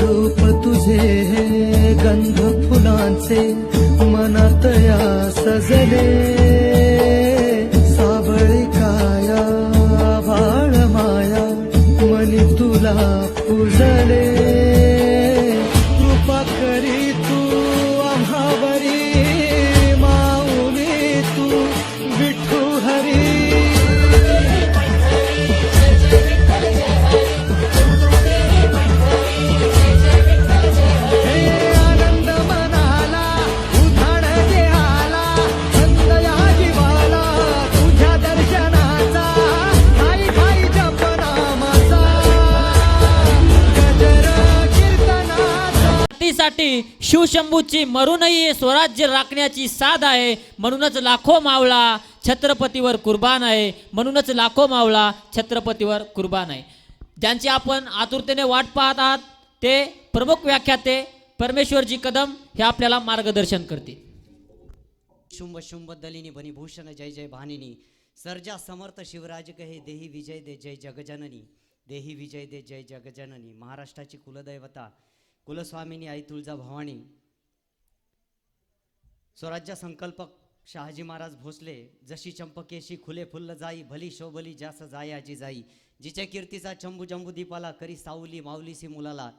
रूप तुझे गंध फुलांचे मनात या सजले सावळी काया भाळ माया मनी तुला पूजले कृपा करी तू आम्हावरी माऊली तू विठू हरी साठी शिवशंभूची मरूनही स्वराज्य राखण्याची साध आहे. म्हणूनच लाखो मावळा छत्रपतीवर कुर्बान आहे. म्हणूनच लाखो मावळा छत्रपतीवर कुर्बान आहे. ज्यांची आपण आतुरतेने वाट पाहत आहात ते प्रमुख व्याख्याते परमेश्वरजी कदम हे आपल्याला मार्गदर्शन करतील. शुंभ शुंभ दलिनी भूषण जय जय भानिनी सर्जा समर्थ शिवराज कहे देही विजय दे जय जगजननी देही विजय दे जय जगजननी. महाराष्ट्राची कुलदैवता कुलस्वामिनी आई तुळजा भवानी. स्वराज्य संकल्पक शहाजी महाराज भोसले. जशी चंपकेशी खुले फुल्ल जाई भली शोभली जास जाय आजी जाई. जिच्या कीर्तीचा चंबू जंबू दीपाला करी सावली माऊलीसी मुलाला.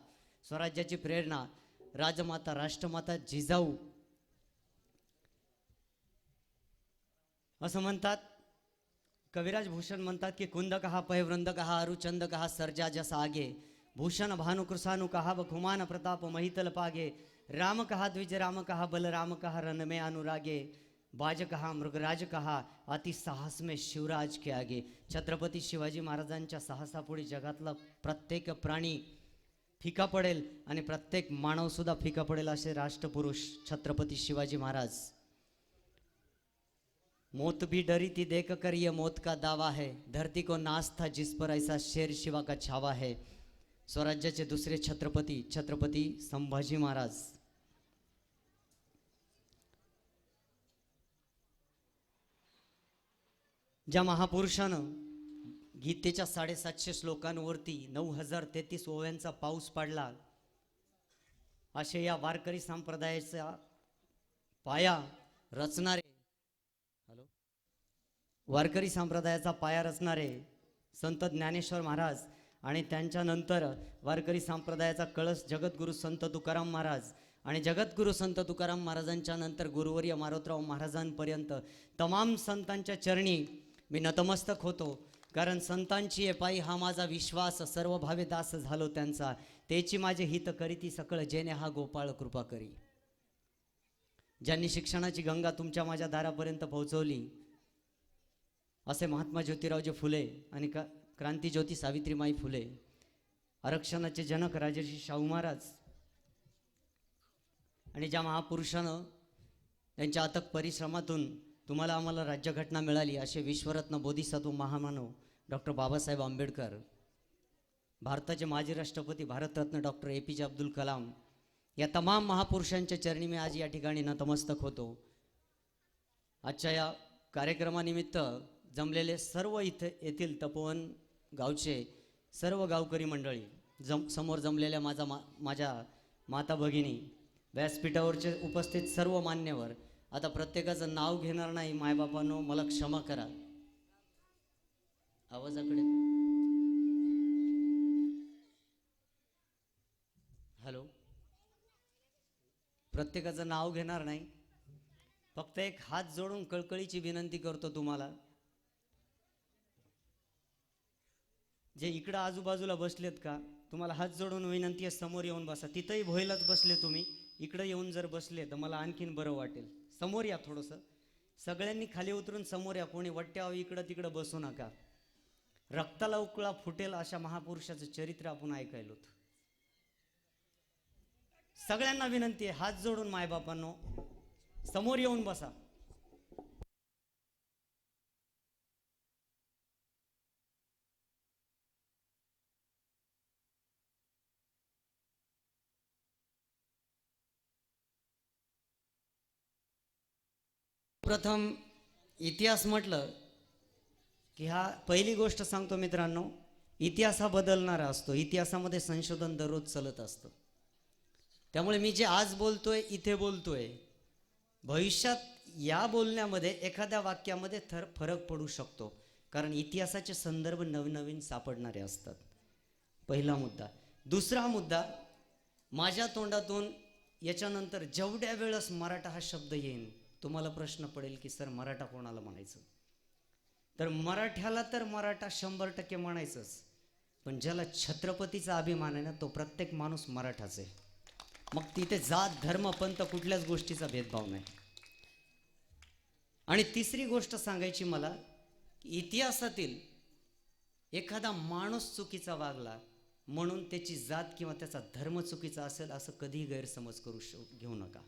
स्वराज्याची प्रेरणा राजमाता राष्ट्रमाता जिजाऊ असं म्हणतात. कविराज भूषण म्हणतात की कुंद कहा पयवृंद कहा अरुचंद कहा सर्जा जसा आगे. भूषण भानु कृसानु कहा बखुमान प्रताप महितल पागे. राम कहा द्विज राम कहा बलराम कहा रन में अनुरागे. बाज कहा मृगराज कहा अति साहस में शिवराज के आगे. छत्रपती शिवाजी महाराजांच्या साहसापुढे जगातला प्रत्येक प्राणी फिका पडेल आणि प्रत्येक मानव सुद्धा फिका पडेल असे राष्ट्रपुरुष छत्रपती शिवाजी महाराज. मौत भी डरी थी देख कर ये मौत का दावा है. धरती को नाश था जिस पर ऐसा शेर शिवा का छावा है. स्वराज्याचे दुसरे छत्रपती छत्रपती संभाजी महाराज. ज्या महापुरुषानं गीतेच्या 750 श्लोकांवरती 9033 ओव्यांचा पाऊस पाडला असे या वारकरी संप्रदायाचा पाया रचणारे वारकरी संप्रदायाचा पाया रचणारे संत ज्ञानेश्वर महाराज आणि त्यांच्यानंतर वारकरी संप्रदायाचा कळस जगद्गुरू संत तुकाराम महाराज आणि जगद्गुरू संत तुकाराम महाराजांच्या नंतर गुरुवर्य मारोतराव महाराजांपर्यंत तमाम संतांच्या चरणी मी नतमस्तक होतो. कारण संतांची पायी हा माझा विश्वास सर्व भावे दास झालो त्यांचा. तेची माझे हित करीती सकळ जेने हा गोपाळ कृपा करी. ज्यांनी शिक्षणाची गंगा तुमच्या माझ्या दारापर्यंत पोहोचवली असे महात्मा ज्योतिरावजी फुले आणि क्रांतीज्योती सावित्रीमाई फुले. आरक्षणाचे जनक राजर्षी शाहू महाराज आणि ज्या महापुरुषानं त्यांच्या अथक परिश्रमातून तुम्हाला आम्हाला राज्यघटना मिळाली असे विश्वरत्न बोधिसत्व महामानव डॉक्टर बाबासाहेब आंबेडकर. भारताचे माजी राष्ट्रपती भारतरत्न डॉक्टर APJ अब्दुल कलाम. या तमाम महापुरुषांच्या चरणी मी आज या ठिकाणी नतमस्तक होतो. आजच्या या कार्यक्रमानिमित्त जमलेले सर्व येथील तपोवन गावचे सर्व गावकरी मंडळी, समोर जमलेल्या माझ्या माता भगिनी, व्यासपीठावरचे उपस्थित सर्व मान्यवर. आता प्रत्येकाचं नाव घेणार नाही मायबापांनो, मला क्षमा करा. आवाजाकडे हॅलो. प्रत्येकाचं नाव घेणार नाही. फक्त एक हात जोडून कळकळीची विनंती करतो तुम्हाला, जे इकडं आजूबाजूला बसलेत का, तुम्हाला हात जोडून विनंती आहे समोर येऊन बसा. तिथंही भोईलाच बसले तुम्ही, इकडं येऊन जर बसले तर मला आणखीन बरं वाटेल. समोर या थोडंसं, सगळ्यांनी खाली उतरून समोर या. कोणी वट्ट्यावर इकडं तिकडं बसू नका. रक्ताला उकळा फुटेल अशा महापुरुषाचं चरित्र आपण ऐकायलो. सगळ्यांना विनंती आहे, हात जोडून मायबापांनो समोर येऊन बसा. प्रथम इतिहास म्हटलं की हा पहिली गोष्ट सांगतो मित्रांनो, इतिहास हा बदलणारा असतो. इतिहासामध्ये संशोधन दररोज चालत असतं. त्यामुळे मी जे आज बोलतोय इथे बोलतोय, भविष्यात या बोलण्यामध्ये एखाद्या वाक्यामध्ये फरक पडू शकतो, कारण इतिहासाचे संदर्भ नवनवीन सापडणारे असतात. पहिला मुद्दा. दुसरा मुद्दा, माझ्या तोंडातून याच्यानंतर जेवढ्या वेळेस मराठा हा शब्द येईल, तुम्हाला प्रश्न पडेल की सर मराठा कोणाला म्हणायचं. तर मराठ्याला तर मराठा 100% म्हणायचंच, पण ज्याला छत्रपतीचा अभिमान आहे ना, तो प्रत्येक माणूस मराठाच आहे. मग तिथे जात धर्म पंथ कुठल्याच गोष्टीचा भेदभाव नाही. आणि तिसरी गोष्ट सांगायची मला, इतिहासातील एखादा माणूस चुकीचा वागला म्हणून त्याची जात किंवा त्याचा धर्म चुकीचा असेल असं कधीही गैरसमज घेऊ नका.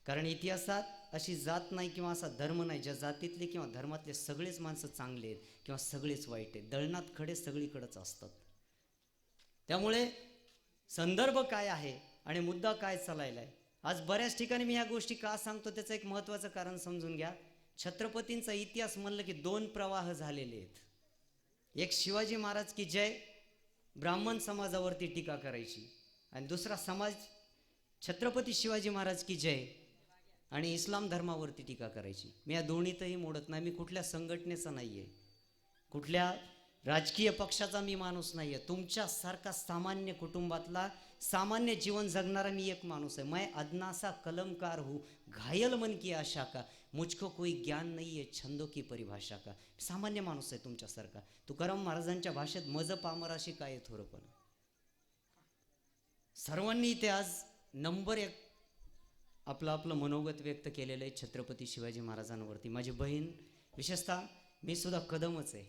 कारण इतिहासात अशी जात नाही किंवा असा धर्म नाही ज्या जातीतले किंवा धर्मातले सगळेच माणसं चांगले आहेत किंवा सगळेच वाईट आहेत. दळणात खडे सगळीकडेच असतात. त्यामुळे संदर्भ काय आहे आणि मुद्दा काय चालायला आहे. आज बऱ्याच ठिकाणी मी ह्या गोष्टी का सांगतो त्याचं एक महत्त्वाचं कारण समजून घ्या. छत्रपतींचा इतिहास म्हणलं की 2 प्रवाह झालेले आहेत. एक शिवाजी महाराज की जय, ब्राह्मण समाजावरती टीका करायची, आणि दुसरा समाज छत्रपती शिवाजी महाराज की जय आणि इस्लाम धर्मावरती टीका करायची. मी या दोन्हीतही मोडत नाही. मी कुठल्या संघटनेचा नाही आहे, कुठल्या राजकीय पक्षाचा मी माणूस नाही आहे. तुमच्यासारखा सामान्य कुटुंबातला सामान्य जीवन जगणारा मी एक माणूस आहे. मैं अदना सा कलमकार हूँ, घायल मन की आशा का, मुझको कोई ज्ञान नहीं है छंदों की परिभाषा का. सामान्य माणूस आहे तुमच्यासारखा. तुकाराम महाराजांच्या भाषेत मज पामराशी काय थोरपण. सर्वांनी इथे आज नंबर 1 आपलं मनोगत व्यक्त केलेलं आहे छत्रपती शिवाजी महाराजांवरती. माझी बहीण, विशेषतः मी सुद्धा कदमच आहे,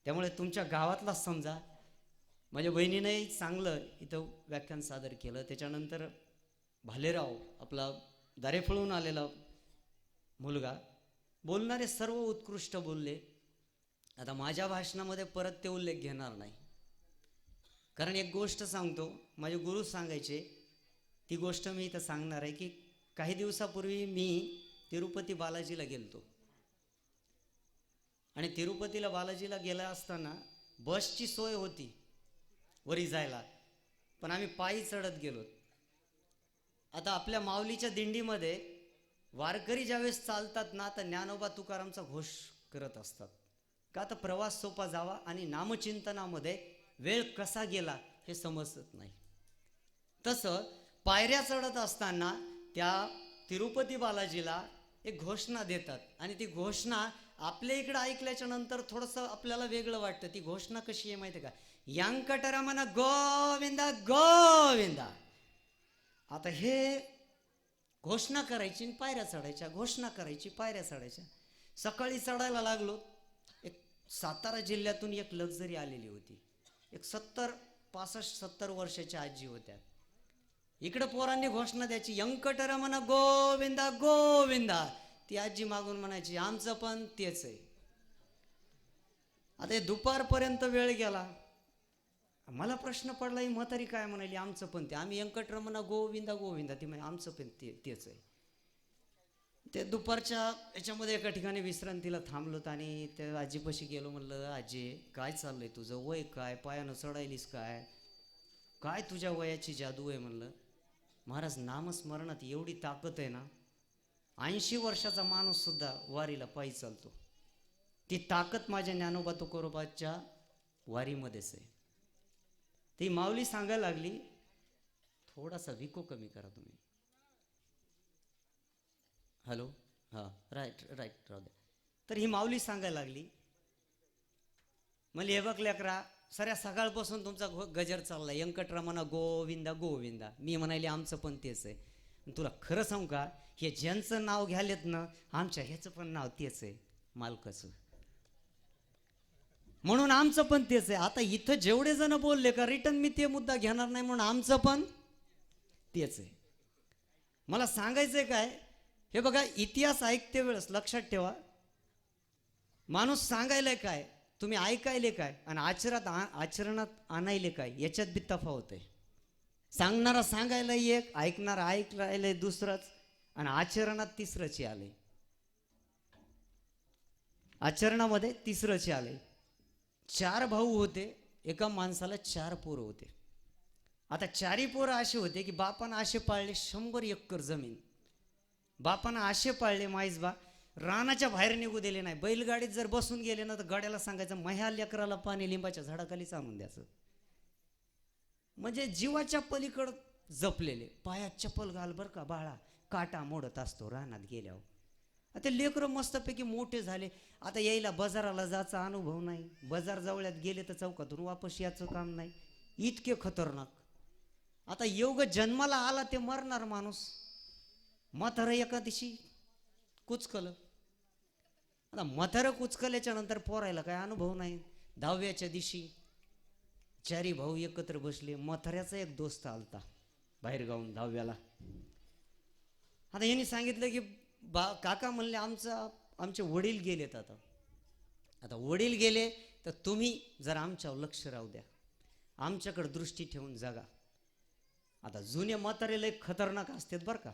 त्यामुळे तुमच्या गावातला समजा. माझ्या बहिणीनेही चांगलं इथं व्याख्यान सादर केलं. त्याच्यानंतर भालेराव, आपला दारेफळून आलेला मुलगा, बोलणारे सर्व उत्कृष्ट बोलले. आता माझ्या भाषणामध्ये परत ते उल्लेख घेणार नाही, कारण एक गोष्ट सांगतो, माझे गुरु सांगायचे ती गोष्ट मी इथं सांगणार आहे. की काही दिवसापूर्वी मी तिरुपती बालाजीला गेलतो, आणि तिरुपतीला बालाजीला गेला असताना बसची सोय होती वरी जायला, पण आम्ही पायी चढत गेलो. आता आपल्या माऊलीच्या दिंडीमध्ये वारकरी ज्यावेळेस चालतात ना, तर ज्ञानोबा तुकारामचा घोष करत असतात. का तर प्रवास सोपा जावा आणि नामचिंतनामध्ये वेळ कसा गेला हे समजत नाही. तसं पायऱ्या चढत असताना त्या तिरुपती बालाजीला एक घोषणा देतात, आणि ती घोषणा आपल्या इकडं ऐकल्याच्या नंतर थोडंसं आपल्याला वेगळं वाटतं. ती घोषणा कशी आहे माहिती आहे का? व्यंकटरमण गोविंदा गोविंदा. आता हे घोषणा करायची आणि पायऱ्या चढायच्या, घोषणा करायची, पायऱ्या चढायच्या. सकाळी चढायला लागलो. एक सातारा जिल्ह्यातून एक लक्झरी आलेली होती. एक 65-70 वर्षाच्या आजी होत्या. इकडं पोरांनी घोषणा द्यायची, व्यंकटरमण गोविंदा गोविंदा. ती आजी मागून म्हणायची, आमचं पण तेच आहे. आता हे दुपारपर्यंत वेळ गेला. मला प्रश्न पडला, ही म्हातारी काय म्हणाली, आमचं पण ते. आम्ही व्यंकटरमण गोविंदा गोविंदा, ती म्हणे आमचं पण तेच आहे. ते दुपारच्या याच्यामध्ये एका ठिकाणी विश्रांतीला थांबलोत, आणि त्या आजीपाशी गेलो. म्हणलं, आजी काय चाललंय तुझं, वय काय, पायानं चढायलीस काय, काय तुझ्या वयाची जादू आहे. म्हणलं, महाराज नामस्मरणात एवढी ताकद आहे ना, 80 वर्षाचा माणूस सुद्धा वारीला पायी चालतो. ती ताकद माझ्या ज्ञानोबा तुकोरोबाच्या वारीमध्येच आहे. ती माऊली सांगायला लागली, थोडासा विको कमी करा तुम्ही. हॅलो, हां, राईट राहू द्या. तर ही माऊली सांगायला लागली, म्हणजे हे बघ लेकरा, सऱ्या सकाळपासून तुमचा गजर चाललाय, व्यंकटरमण गोविंदा गोविंदा. मी म्हणाली आमचं पण तेच आहे. तुला खरं सांगू का, हे ज्यांचं नाव घ्यालेत ना, आमच्या ह्याचं पण नाव तेच आहे, मालकाचं. म्हणून आमचं पण तेच आहे. आता इथं जेवढे जण बोलले का रिटर्न मी ते मुद्दा घेणार नाही, म्हणून आमचं पण तेच आहे. मला सांगायचंय काय, हे बघा, इतिहास ऐकते वेळेस लक्षात ठेवा, माणूस सांगायला काय, तुम्ही ऐकायले काय, आणि आचरणात आणायले काय, याच्यात बी तफावत आहे. सांगणारा सांगायला एक, ऐकणारा ऐकायला दुसरंच, आणि आचरणात तिसरंच आले. आचरणामध्ये तिसरंच आले. 4 भाऊ होते, एका माणसाला 4 पोरं होते. आता 4ही पोरं असे होते की बापानं असे पाळले 100 एकर जमीन. बापानं असे पाळले माईसबा, रानाच्या बाहेर निघू दिले नाही. बैलगाडीत जर बसून गेले ना तर गाड्याला सांगायचं माझ्या लेकराला पाणी लिंबाच्या झाडाखालीच आणून द्यायचं. म्हणजे जीवाच्या पलीकडं जपलेले. पायात चप्पल घाल बरं का बाळा, काटा मोडत असतो रानात गेल्यावर. आता लेकरं मस्तपैकी मोठे झाले. आता यायला बाजाराला जायचा अनुभव नाही. बाजार जवळ्यात गेले तर चौकातून वापस याचं काम नाही. इतके खतरनाक. आता योग जन्माला आला ते मरणार माणूस. म्हातारं एका दिवशी कुचकलं. आता म्हातारं कुचकल्याच्या नंतर पोरायला काय अनुभव नाही. 10व्याच्या दिवशी 4ही भाऊ एकत्र बसले. म्हाताऱ्याचा एक दोस्त आलता बाहेर गावून 10व्याला. आता यांनी सांगितलं की काका म्हणले आमचे वडील गेलेत. आता वडील गेले तर तुम्ही जरा आमच्यावर लक्ष राहू द्या, आमच्याकडे दृष्टी ठेवून जगा. आता जुने म्हातारे लय खतरनाक असतात बरं का.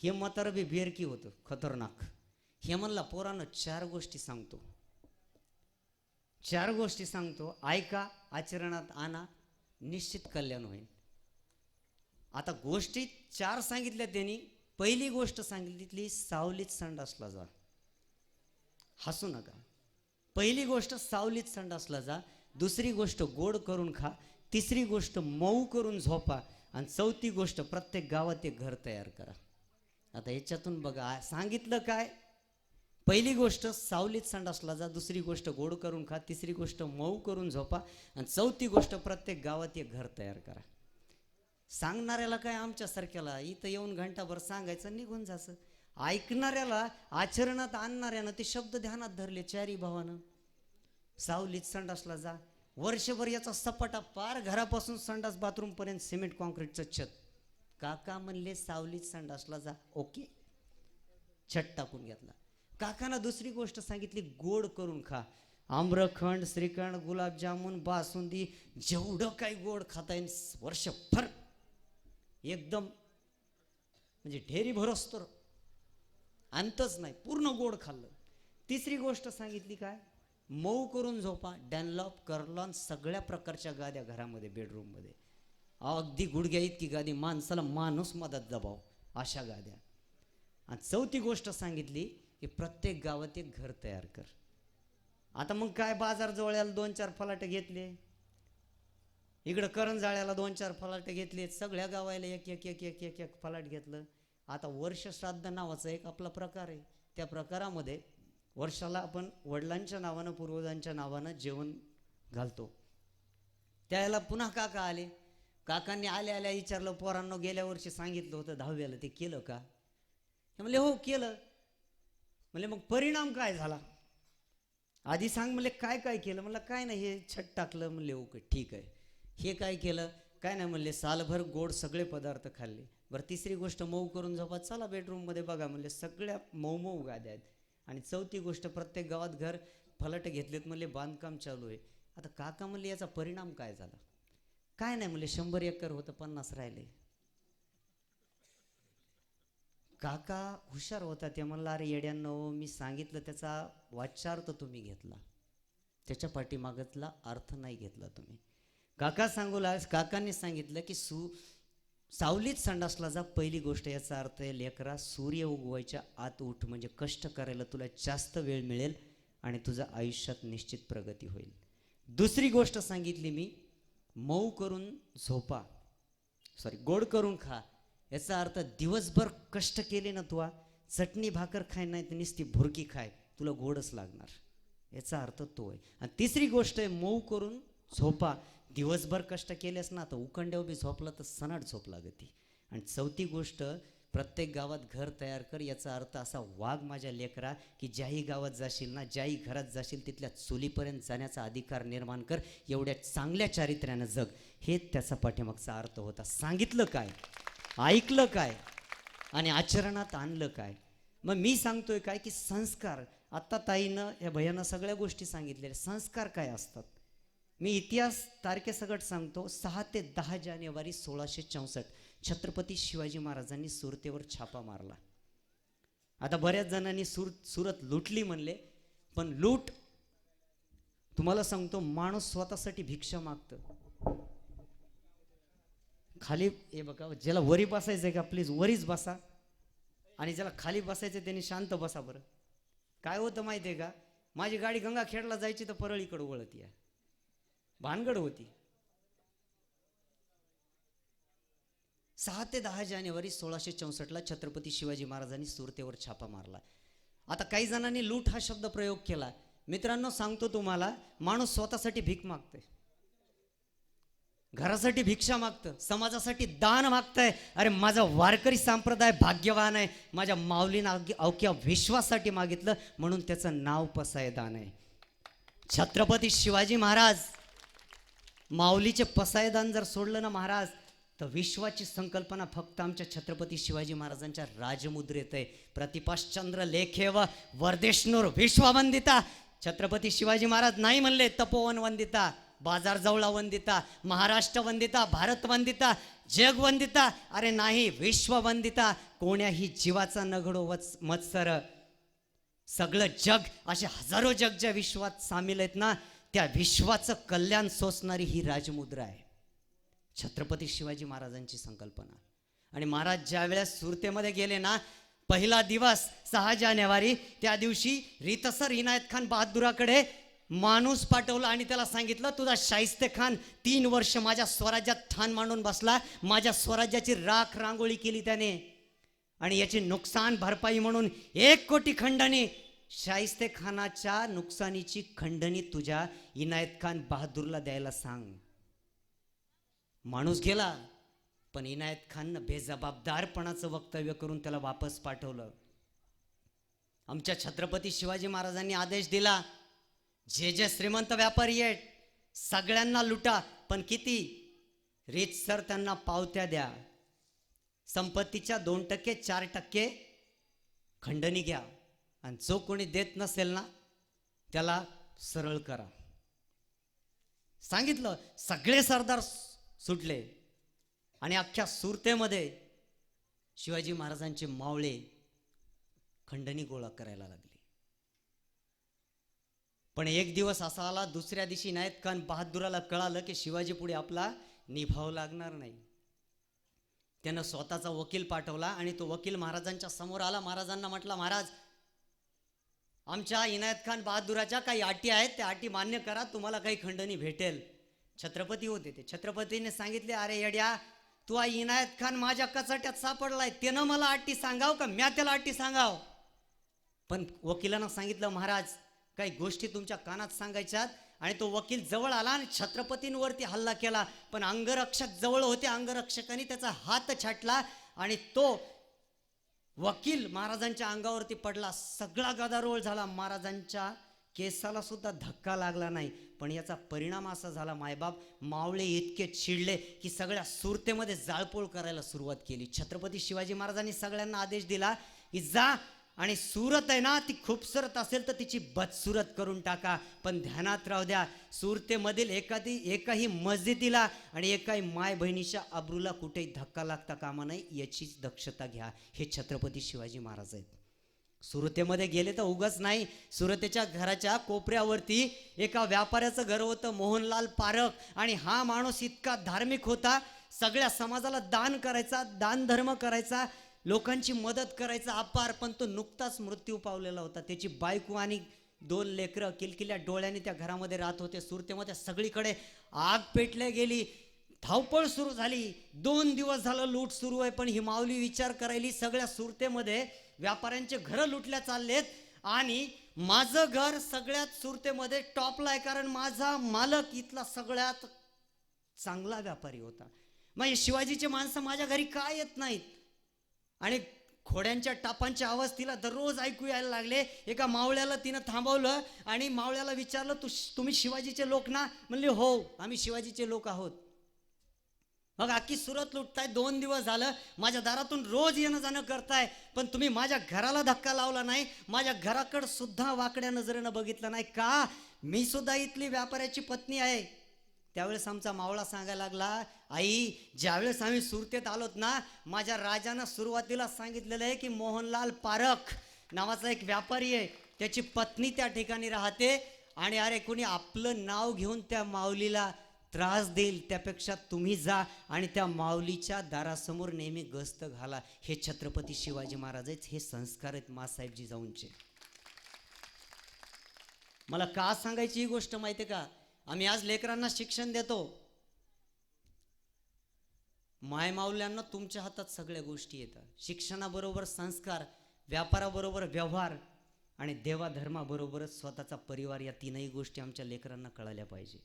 हे म्हातारं बी बेरकी होतं खतरनाक. हे म्हणला पोरानं 4 गोष्टी सांगतो, 4 गोष्टी सांगतो, ऐका, आचरणात आणा, निश्चित कल्याण होईल. आता गोष्टी 4 सांगितल्या त्यांनी. पहिली गोष्ट सांगितली सावलीत संडासला जा. हसू नका. पहिली गोष्ट सावलीत संडासला जा. दुसरी गोष्ट गोड करून खा. तिसरी गोष्ट मऊ करून झोपा. आणि चौथी गोष्ट प्रत्येक गावात एक घर तयार करा. आता याच्यातून बघा सांगितलं काय. पहिली गोष्ट सावलीत संडासला जा, दुसरी गोष्ट गोड करून खा, तिसरी गोष्ट मऊ करून झोपा, आणि चौथी गोष्ट प्रत्येक गावात एक घर तयार करा. सांगणाऱ्याला काय आमच्यासारख्याला इथं येऊन घंटाभर सांगायचं निघून जायचं. ऐकणाऱ्याला, आचरणात आणणाऱ्यानं ते शब्द ध्यानात धरले. 4ही भावानं सावलीत संडासला जा. वर्षभर याचा सपाटा पार घरापासून संडास बाथरूम पर्यंत सिमेंट कॉन्क्रीटचं छत. काका म्हणले सावलीत संडासला जा. ओके, छत टाकून घेतला. काकानं दुसरी गोष्ट सांगितली गोड करून खा. आम्रखंड, श्रीखंड, गुलाबजामुन, बासुंदी, जेवढं काही गोड खाता येईल वर्षभर एकदम म्हणजे ढेरी भरोस्तोर अंतच नाही, पूर्ण गोड खाल्लं. तिसरी गोष्ट सांगितली काय, मऊ करून झोपा. डॅनलॉप, कर्लॉन सगळ्या प्रकारच्या गाद्या घरामध्ये, बेडरूममध्ये. अगदी गुडघ्या इतकी गादी, माणसाला माणूस मदत दबाव अशा गाद्या. आणि चौथी गोष्ट सांगितली की प्रत्येक गावात एक घर तयार कर. आता मग काय, बाजार जवळ्याला 2-4 फलाटे घेतले, इकडं करंजाळ्याला 2-4 फलाटे घेतले, सगळ्या गावाला एक एक एक एक एक एक फलाट घेतलं. आता वर्ष श्राद्ध नावाचा एक आपला प्रकार आहे. त्या प्रकारामध्ये वर्षाला आपण वडिलांच्या नावानं, पूर्वजांच्या नावानं जेवण घालतो. त्याला पुन्हा काका आले. काकांनी आल्या आल्या विचारलं, पोरांनो गेल्या वर्षी सांगितलं होतं 10व्याला, ते केलं का? हे म्हणले हो केलं. म्हणले मग परिणाम काय झाला आधी सांग. म्हणले काय काय केलं? म्हणलं काय नाही, हे छट टाकलं. म्हणले ओके ठीक आहे. हे काय केलं? काय नाही. म्हणले सालभर गोड सगळे पदार्थ खाल्ले. बरं तिसरी गोष्ट मऊ करून झोपा. चला बेडरूममध्ये बघा. म्हणले सगळ्या मऊ मऊ गाद्या आहेत. आणि चौथी गोष्ट प्रत्येक गावात घर फलाट घेतलेत. म्हणले बांधकाम चालू आहे. आता काका म्हणले याचा परिणाम काय झाला? काय नाही. म्हणले 100 एकर होतं 50 राहिले. काका हुशार होता. ते म्हणला अरे येड्यांनो, मी सांगितलं त्याचा वाच्यार्थ तुम्ही घेतला, त्याच्या पाठीमागतला अर्थ नाही घेतला तुम्ही. काकांनी सांगितलं की सावलीत संडासला जा. पहिली गोष्ट याचा अर्थ आहे लेकरा, सूर्य उगवायच्या आत उठ, म्हणजे कष्ट करायला तुला जास्त वेळ मिळेल आणि तुझ्या आयुष्यात निश्चित प्रगती होईल. दुसरी गोष्ट सांगितली मी, मऊ करून झोपा, गोड करून खा. याचा अर्थ दिवसभर कष्ट केले ना तुला, चटणी भाकर खाय नाही तर नुसती भुरकी खाय, तुला गोडच लागणार. याचा अर्थ तो आहे. आणि तिसरी गोष्ट आहे मऊ करून झोपा. दिवसभर कष्ट केलेस ना तर उखंड्यावर बी झोपला तर सनाट झोप लागती. आणि चौथी गोष्ट, प्रत्येक गावात घर तयार कर. याचा अर्थ असा वाघ माझ्या लेकरा की ज्याही गावात जाशील ना, ज्याही घरात जाशील तिथल्या चुलीपर्यंत जाण्याचा अधिकार निर्माण कर. एवढ्या चांगल्या चारित्र्यानं जग. हे त्याचा पाठीमागचा अर्थ होता. सांगितलं काय, ऐकलं काय आणि आचरणात आणलं काय. मग मी सांगतोय काय की संस्कार, आत्ता ताईनं या भयानं सगळ्या गोष्टी सांगितलेल्या. संस्कार काय असतात मी इतिहास तारखेसकट सांगतो. 6 ते 10 जानेवारी 1664 छत्रपती शिवाजी महाराजांनी सुरतेवर छापा मारला. आता बऱ्याच जणांनी सुरत लुटली म्हणले, पण लूट, तुम्हाला सांगतो, माणूस स्वतःसाठी भिक्षा मागतं. खाली हे बघा, ज्याला वरी बसायचंय का प्लीज वरीच बसा, आणि ज्याला खाली बसायचं त्यांनी शांत बसा. बरं काय होतं माहिती आहे का, माझी गाडी गंगाखेडला जायची तर परळीकडे वळती आहे, भानगड होती. 6 ते 10 जानेवारी 1664ला छत्रपती शिवाजी महाराजांनी सुरतेवर छापा मारला. आता काही जणांनी लूट हा शब्द प्रयोग केला. मित्रांनो सांगतो तुम्हाला, माणूस स्वतःसाठी भीक मागतोय, घरासाठी भिक्षा मागतं, समाजासाठी दान मागतंय. अरे माझा वारकरी संप्रदाय भाग्यवान आहे, माझ्या माऊलीनं अवघ्या विश्वासाठी मागितलं म्हणून त्याचं नाव पसायदान आहे. छत्रपती शिवाजी महाराज माऊलीचे पसायदान जर सोडलं ना महाराज, तर विश्वाची संकल्पना फक्त आमच्या छत्रपती शिवाजी महाराजांच्या राजमुद्रेत आहे. प्रतिपाश्चंद्र लेखेव वरदेशनूर विश्ववंदिता. छत्रपती शिवाजी महाराज नाही म्हणले तपोवन वंदिता, बाजार जवळा वंदिता, महाराष्ट्र वंदिता, भारत वंदिता, जग वंदिता. अरे नाही, विश्व वंदिता. कोण्याही जीवाचा न घडो मत्सर, सगळं जग, असे हजारो जग ज्या विश्वात सामील आहेत ना, त्या विश्वाचं कल्याण सोसणारी ही राजमुद्रा आहे, छत्रपती शिवाजी महाराजांची संकल्पना. आणि महाराज ज्या वेळेस सुरतेमध्ये गेले ना, पहिला दिवस 6 जानेवारी, त्या दिवशी रीतसर इनायत खान बहादुराकडे माणूस पाठवला आणि त्याला सांगितलं, तुझा शाहिस्ते खान 3 वर्ष माझ्या स्वराज्यात ठाण मांडून बसला, माझ्या स्वराज्याची राख रांगोळी केली त्याने, आणि याची नुकसान भरपाई म्हणून 1 कोटी खंडणी, शाहिस्ते खानाच्या नुकसानीची खंडणी तुझ्या इनायत खान बहादूरला द्यायला सांग. माणूस गेला, पण इनायत खाननं बेजबाबदारपणाचं वक्तव्य करून त्याला वापस पाठवलं. आमच्या छत्रपती शिवाजी महाराजांनी आदेश दिला, जे जे श्रीमंत व्यापारी आहेत सगळ्यांना लुटा, पण किती? रीतसर त्यांना पावत्या द्या, संपत्तीच्या 2% 4% खंडणी घ्या, आणि जो कोणी देत नसेल ना त्याला सरळ करा. सांगितलं. सगळे सरदार सुटले आणि अख्ख्या सुरतेमध्ये शिवाजी महाराजांचे मावळे खंडणी गोळा करायला लागले. पण एक दिवस असा आला, दुसऱ्या दिवशी इनायत खान बहादुराला कळालं की शिवाजी पुढे आपला निभाव लागणार नाही. त्यानं स्वतःचा वकील पाठवला आणि तो वकील महाराजांच्या समोर आला. महाराजांना म्हटला, महाराज, आमच्या इनायत खान बहादुराच्या काही अटी आहेत, त्या अटी मान्य करा, तुम्हाला काही खंडणी भेटेल. छत्रपती होते ते. छत्रपतीने सांगितले, अरे येड्या, तू इनायत खान माझ्या कचाट्यात सापडलाय, त्यानं मला अटी सांगाव का म्या त्याला अटी सांगाव? पण वकिलांना सांगितलं, महाराज काही गोष्टी तुमच्या कानात सांगायच्यात. आणि तो वकील जवळ आला आणि छत्रपतींवरती हल्ला केला, पण अंगरक्षक जवळ होते. अंगरक्षकांनी त्याचा हात छाटला आणि तो वकील महाराजांच्या अंगावरती पडला. सगळा गदारोळ झाला. महाराजांच्या केसाला सुद्धा धक्का लागला नाही. पण याचा परिणाम असा झाला, मायबाप मावळे इतके चिडले की सगळ्या सुरतेमध्ये जाळपोळ करायला सुरुवात केली. छत्रपती शिवाजी महाराजांनी सगळ्यांना आदेश दिला की जा आणि सुरत आहे ना, ती खूबसूरत असेल तर तिची बदसुरत करून टाका, पण ध्यानात राहू द्या, सुरतेमधील एकाही मस्जिदीला आणि एकाही माय बहिणीच्या अब्रूला कुठेही धक्का लागता कामा नाही, याचीच दक्षता घ्या. हे छत्रपती शिवाजी महाराज आहेत. सुरतेमध्ये गेले तर उगाच नाही, सुरतेच्या घराच्या कोपऱ्यावरती एका व्यापाऱ्याचं घर होतं, मोहनलाल पारख. आणि हा माणूस इतका धार्मिक होता, सगळ्या समाजाला दान करायचा, दानधर्म करायचा, लोकांची मदत करायचा अपार. पण तो नुकताच मृत्यू पावलेला होता. त्याची बायको आणि 2 लेकरं किलकिल्या डोळ्यांनी त्या घरामध्ये राहत होते. सुरतेमध्ये सगळीकडे आग पेटल्या गेली, धावपळ सुरू झाली. 2 दिवस झालं लूट सुरू आहे. पण ही माऊली विचार करायली, सगळ्या सुरतेमध्ये व्यापाऱ्यांचे घरं लुटल्या चाललेत आणि माझं घर सगळ्यात सुरतेमध्ये टॉपला आहे, कारण माझा मालक इथला सगळ्यात चांगला व्यापारी होता. मग शिवाजीचे माणसं माझ्या घरी काय येत नाहीत? आणि घोड्यांच्या टापांचे आवाज तिला दररोज ऐकू यायला लागले. एका मावळ्याला तिनं थांबवलं आणि मावळ्याला विचारलं, तुम्ही शिवाजीचे लोक ना? म्हणले, हो, आम्ही शिवाजीचे लोक आहोत. मग अख्खी सुरत लुटताय, 2 दिवस झालं माझ्या दारातून रोज येणं जाणं करताय, पण तुम्ही माझ्या घराला धक्का लावला नाही, माझ्या घराकडे सुद्धा वाकड्या नजरेनं बघितलं नाही का? मी सुद्धा इथली व्यापाऱ्याची पत्नी आहे. त्यावेळेस आमचा मावळा सांगायला लागला, आई, ज्यावेळेस आम्ही सुरतेत आलोत ना, माझ्या राजानं सुरुवातीला सांगितलेलं आहे की मोहनलाल पारख नावाचा एक व्यापारी आहे, त्याची पत्नी त्या ठिकाणी राहते आणि अरे कोणी आपलं नाव घेऊन त्या माऊलीला त्रास देईल त्यापेक्षा तुम्ही जा आणि त्या माऊलीच्या दारासमोर नेहमी गस्त घाला. हे छत्रपती शिवाजी महाराज आहेत, हे संस्कार आहेत माँसाहेब जिजाऊंचे. मला का सांगायची ही गोष्ट माहिती का? आम्ही आज लेकरांना शिक्षण देतो. मायमाऊल्यांना तुमच्या हातात सगळ्या गोष्टी येतात. शिक्षणाबरोबर संस्कार, व्यापाराबरोबर व्यवहार आणि देवाधर्माबरोबरच स्वतःचा परिवार, या तीनही गोष्टी आमच्या लेकरांना कळाल्या पाहिजे.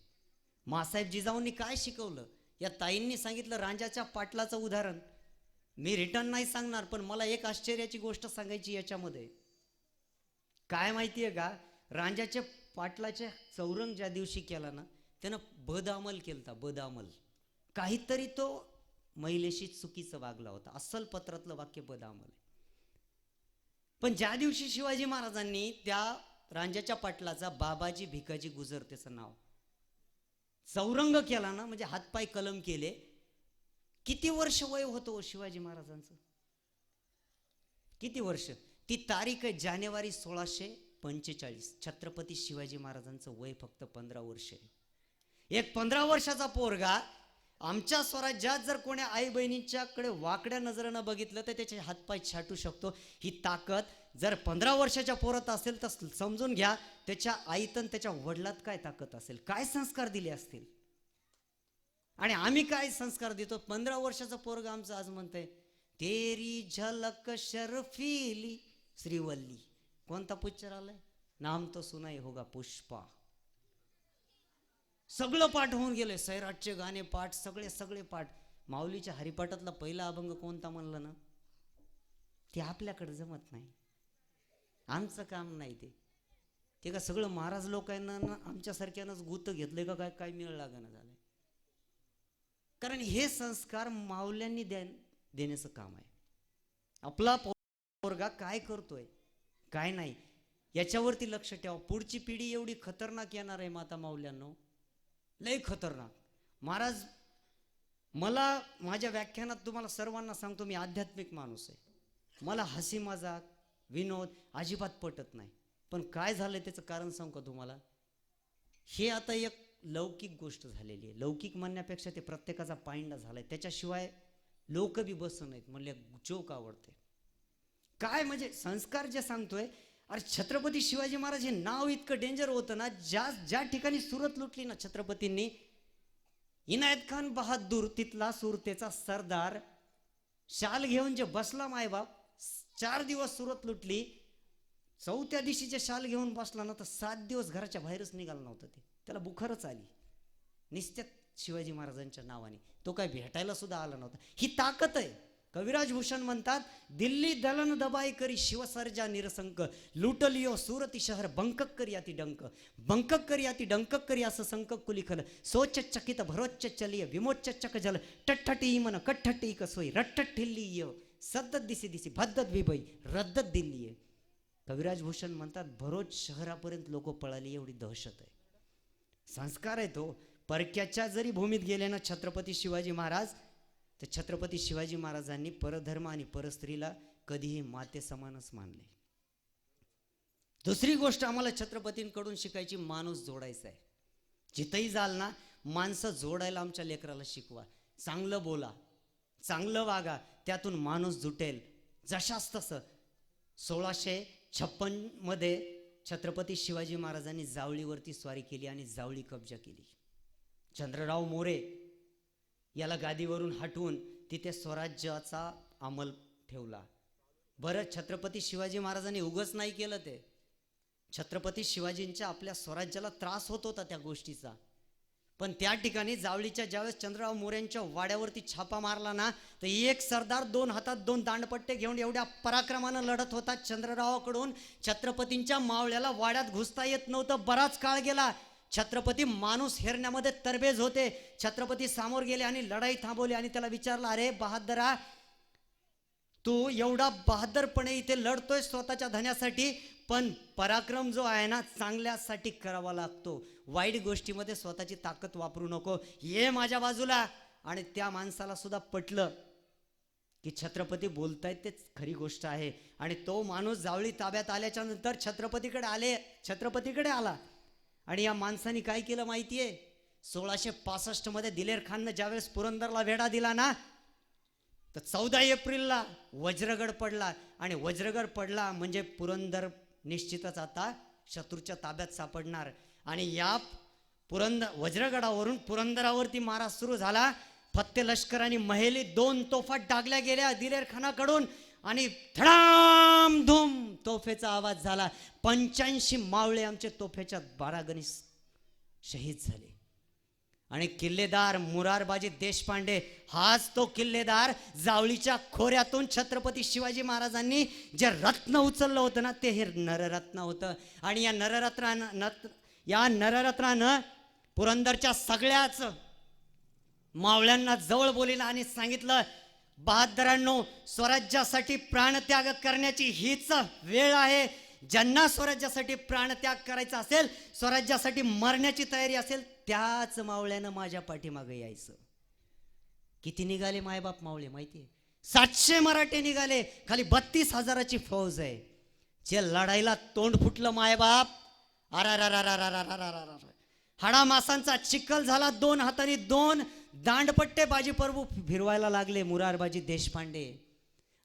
माँसाहेब जिजाऊंनी काय शिकवलं? या ताईंनी सांगितलं रांजाच्या पाटलाचं उदाहरण. मी रिटर्न नाही सांगणार, पण मला एक आश्चर्याची गोष्ट सांगायची याच्यामध्ये. काय माहिती आहे का? रांजाच्या पाटलाचे चौरंग ज्या दिवशी केला ना, त्यानं बदअमल केलता. बदअमल काहीतरी तो महिलेशी चुकीचं वागला होता. अस्सल पत्रातलं वाक्य बदअमल आहे. पण ज्या दिवशी शिवाजी महाराजांनी त्या रांजाच्या पाटलाचा बाबाजी भिकाजी गुजर त्याचं नाव चौरंग केला ना, म्हणजे हातपाय कलम केले. किती वर्ष वय होतं शिवाजी महाराजांचं? किती वर्ष? ती तारीख आहे जानेवारी 1645. छत्रपती शिवाजी महाराजांचं वय फक्त 15 वर्ष आहे. एक 15 वर्षाचा पोरगा आमच्या स्वराज्यात जर कोणी आई बहिणींच्याकडे वाकड्या नजरेनं बघितलं तर त्याचे हातपाय छाटू शकतो. ही ताकद जर 15 वर्षाच्या पोरात असेल तर समजून घ्या त्याच्या आईतन त्याच्या वडिलात काय ताकद असेल, काय संस्कार दिले असतील. आणि आम्ही काय संस्कार देतो? 15 वर्षाचा पोरगा आमचं आज म्हणतंय तेरी झलक शर्फीली श्रीवल्ली. कोणता पिक्चर आलाय? नाम तो सुनाई होगा पुष्पा. सगळं पाठ होऊन गेले, सैराटचे गाणे पाठ, सगळे पाठ. माऊलीच्या हरिपाठातला पहिला अभंग कोणता म्हणलं ना, ते आपल्याकडे जमत नाही. आमचं काम नाही ते का सगळं महाराज लोकांना ना आमच्यासारख्यानंच गुत घेतलंय का काय काय मिळ लागणं झालंय. कारण हे संस्कार माऊल्यांनी देण्याचं काम आहे. आपला पोरगा काय करतोय काय नाही याच्यावरती लक्ष ठेवा. पुढची पिढी एवढी खतरनाक येणार आहे माता माऊल्यांनो, लय खतरनाक. महाराज, मला माझ्या व्याख्यानात तुम्हाला सर्वांना सांगतो, मी आध्यात्मिक माणूस आहे. मला हसी मजाक विनोद अजिबात पटत नाही. पण काय झालंय त्याचं कारण सांगू का तुम्हाला? हे आता एक लौकिक गोष्ट झालेली आहे. लौकिक म्हणण्यापेक्षा ते प्रत्येकाचा पायंडा झालाय. त्याच्याशिवाय लोक बी बसत नाहीत. म्हणले जोक आवडते काय? म्हणजे संस्कार जे सांगतोय. अरे छत्रपती शिवाजी महाराज हे नाव इतकं डेंजर होतं ना, ज्या ठिकाणी सुरत लुटली ना छत्रपतींनी, इनायत खान बहादूर तिथला सुरतेचा सरदार शाल घेऊन जे बसला मायबाप, 4 दिवस सुरत लुटली. 4थ्या दिवशी जे शाल घेऊन बसला ना तर 7 दिवस घराच्या बाहेरच निघालं नव्हतं. त्याला बुखारच आली निश्चित शिवाजी महाराजांच्या नावाने. तो काय भेटायला सुद्धा आला नव्हता. ही ताकद आहे. कविराज भूषण म्हणतात, दिल्ली दलन दबाई करी शिवसर्जा निरसंक, लुटलियो सुरती शहर बंकक करी अति डंक, बंकक करी अति डंकक करी असं संकक कुलिखल, सोच चकित भरोच्च चलिय विमोच्च चक जल, टठ्ठटी मन कठ्ठटी कसोई रट्टट ठिल्ली सद्दत दिसी दिसी भद्दत विभई रद्दत दिल्ली. कविराज भूषण म्हणतात, भरोच शहरापर्यंत लोक पळाली, एवढी दहशत आहे. संस्कार आहे तो. परक्याच्या जरी भूमीत गेले ना छत्रपती शिवाजी महाराज, तर छत्रपती शिवाजी महाराजांनी परधर्म आणि परस्त्रीला कधीही माते समानच मानले. दुसरी गोष्ट आम्हाला छत्रपतींकडून शिकायची, माणूस जोडायचा आहे. जिथंही जाल ना माणसं जोडायला आमच्या लेकराला शिकवा. चांगलं बोला, चांगलं वागा, त्यातून माणूस जुटेल. जशास तसं 1656 मध्ये छत्रपती शिवाजी महाराजांनी जावळीवरती स्वारी केली आणि जावळी कब्जा केली. चंद्रराव मोरे याला गादीवरून हटवून तिथे स्वराज्याचा अंमल ठेवला. बरं, छत्रपती शिवाजी महाराजांनी उगच नाही केलं ते. छत्रपती शिवाजींच्या आपल्या स्वराज्याला त्रास होत होता त्या गोष्टीचा. पण त्या ठिकाणी जावळीच्या ज्यावेळेस चंद्रराव मोरेंच्या वाड्यावरती छापा मारला ना, तर एक सरदार 2 हातात 2 दांडपट्टे घेऊन एवढ्या पराक्रमानं लढत होता. चंद्ररावाकडून छत्रपतींच्या मावळ्याला वाड्यात घुसता येत नव्हतं. बराच काळ गेला. छत्रपती माणूस हेरण्यामध्ये तरबेज होते. छत्रपती समोर गेले आणि लढाई थांबवली आणि त्याला विचारलं, अरे बहादरा, तू एवढा बहादरपणे इथे लढतोय स्वतःच्या धन्यासाठी, पण पराक्रम जो आहे ना चांगल्यासाठी करावा लागतो. वाईट गोष्टीमध्ये स्वतःची ताकद वापरू नको. ये माझ्या बाजूला. आणि त्या माणसाला सुद्धा पटलं. की छत्रपती बोलतायत तेच खरी गोष्ट आहे. आणि तो माणूस जावळी ताब्यात आल्याच्या नंतर छत्रपतीकडे आला. आणि या माणसाने काय केलं माहितीये, 1665 मध्ये दिलेर खाननं ज्यावेळेस पुरंदरला वेढा दिला ना, तर 14 एप्रिलला वज्रगड पडला. आणि वज्रगड पडला म्हणजे पुरंदर निश्चितच आता शत्रूच्या ताब्यात सापडणार. आणि या वज्रगडावरून पुरंदरावरती मारा सुरू झाला. फत्ते लष्कराने महेली 2 तोफा डागल्या गेल्या दिलेर खानाकडून. आणि धडाम धूम तोफेचा आवाज झाला. 85 मावळे आमचे तोफेच्या बारागणी शहीद झाले. आणि किल्लेदार मुरारबाजी देशपांडे हाच तो किल्लेदार, जावळीच्या खोऱ्यातून छत्रपती शिवाजी महाराजांनी जे रत्न उचललं होतं ना, ते हे नररत्न होतं. आणि या नररत्नानं पुरंदरच्या सगळ्याच मावळ्यांना जवळ बोलिलं आणि सांगितलं, बहादरांनो, स्वराज्यासाठी प्राणत्याग करण्याची हीच वेळ आहे. ज्यांना स्वराज्यासाठी प्राणत्याग करायचा असेल, स्वराज्यासाठी मरण्याची तयारी असेल, त्याच मावळ्यानं माझ्या पाठीमागे यायचं. किती निघाले मायबाप मावळे माहितीये? 700 मराठे निघाले. खाली 32,000ची फौज आहे. जे लढाईला तोंड फुटलं मायबाप, हाडा मासांचा चिखल झाला. 2 हाताने 2 दांडपट्टे बाजी प्रभू फिरवायला लागले मुरारबाजी देशपांडे.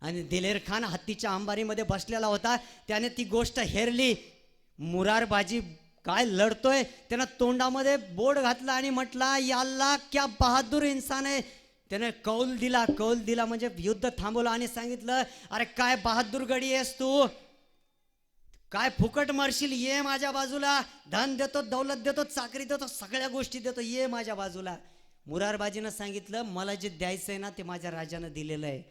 आणि दिलेर खान हत्तीच्या अंबारीमध्ये बसलेला होता. त्याने ती गोष्ट हेरली. मुरारबाजी काय लढतोय, त्यानं तोंडामध्ये बोट घातलं आणि म्हटला, याल्ला क्या बहादूर इंसान आहे. त्याने कौल दिला म्हणजे युद्ध थांबवलं आणि सांगितलं, अरे काय बहादूर गडी आहेस तू, काय फुकट मरशील, ये माझ्या बाजूला. धन देतो, दौलत देतो, चाकरी देतो, सगळ्या गोष्टी देतो, ये माझ्या बाजूला. मुरारबाजीनं सांगितलं, मला जे द्यायचंय ना ते माझ्या राजानं दिलेलं आहे.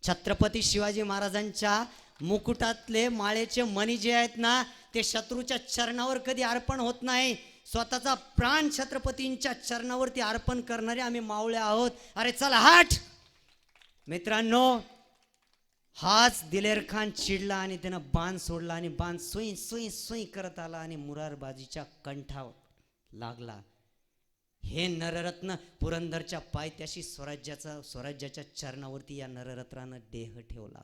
छत्रपती शिवाजी महाराजांच्या मुकुटातले माळेचे मणी जे आहेत ना, ते शत्रूच्या चरणावर कधी अर्पण होत नाही. स्वतःचा प्राण छत्रपतींच्या चरणावरती अर्पण करणारे आम्ही मावळे आहोत. अरे चल हट. मित्रांनो, हाच दिलेर खान चिडला आणि त्यानं बाण सोडला आणि बाण सुई सुई सुई करत आला आणि मुरारबाजीच्या कंठावर लागला. हे नररत्न पुरंदरच्या पायथ्याशी स्वराज्याच्या चरणावरती या नररत्नानं देह ठेवला.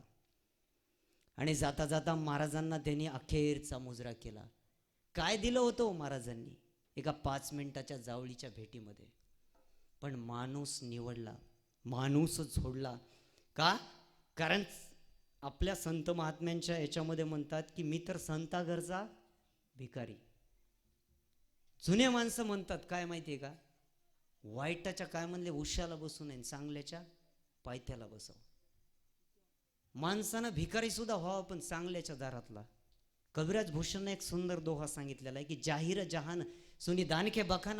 आणि जाता जाता महाराजांना त्यांनी अखेरचा मुजरा केला. काय दिलं होतं महाराजांनी एका 5 मिनिटाच्या जावळीच्या भेटीमध्ये? पण माणूस निवडला, माणूस झोडला. का? कारण आपल्या संत महात्म्यांच्या याच्यामध्ये म्हणतात की मी तर संता घरचा भिकारी. जुने माणसं म्हणतात काय माहितीये का, वाईटाच्या काय म्हणले उशाला बसू नये, चांगल्याच्या पायथ्याला बसव. माणसानं भिकारी सुद्धा व्हावं पण चांगल्याच्या दारातला. कविराज भूषणने एक सुंदर दोहा सांगितलेला आहे की जाहीर जहान सुनी दान के बखान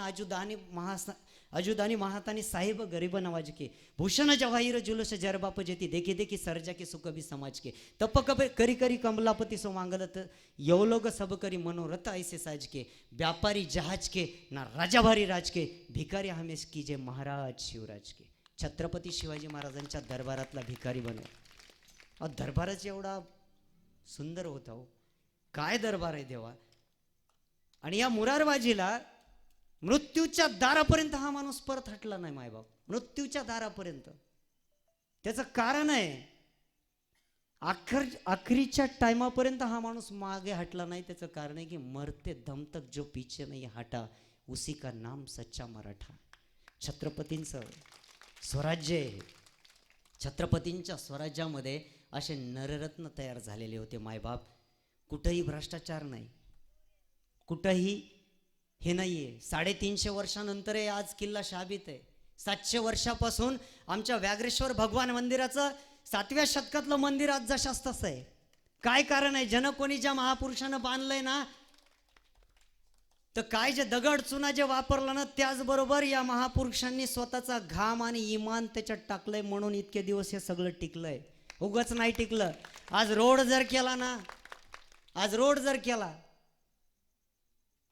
अजुदानी महातानी साहेब गरीब नवाज के भूषण जवाहीर जुलूस जरबाप जेती देखी देखी सर्जा के सुख भी समाज के तप कबे करी करी कमलापति सो मांगलत यवलोग सब करी मनोरथ ऐसे साज के व्यापारी जहाज के ना राजा भारी राज के भिकारी हमेश कीजे महाराज शिवराज के. छत्रपती शिवाजी महाराजांच्या दरबारातला भिकारी बनव. दरबारच एवढा सुंदर होता हो. काय दरबार आहे देवा. आणि या मुरारबाजीला मृत्यूच्या दारापर्यंत हा माणूस परत हटला नाही मायबाप. मृत्यूच्या दारापर्यंत. त्याचं कारण आहे आखरीच्या टाइमापर्यंत हा माणूस मागे हटला नाही. त्याचं कारण आहे की मरते दम तक जो पीछे नहीं हटा उसी का नाम सच्चा मराठा. छत्रपतींचं स्वराज्य आहे. छत्रपतींच्या स्वराज्यामध्ये असे नररत्न तयार झालेले होते मायबाप. कुठंही भ्रष्टाचार नाही, कुठंही हे नाहीये. 350 वर्षानंतर आज किल्ला शाबीत आहे. 700 वर्षापासून आमच्या व्याघ्रेश्वर भगवान मंदिराचं 7व्या शतकातलं मंदिर आज जशास तसं आहे. काय कारण आहे? जनकोणी ज्या महापुरुषानं बांधलंय ना, तर काय जे दगड चुना जे वापरलं ना, त्याचबरोबर या महापुरुषांनी स्वतःचा घाम आणि इमान त्याच्यात टाकलंय म्हणून इतके दिवस हे सगळं टिकलंय. उगाच नाही टिकलं. आज रोड जर केला ना,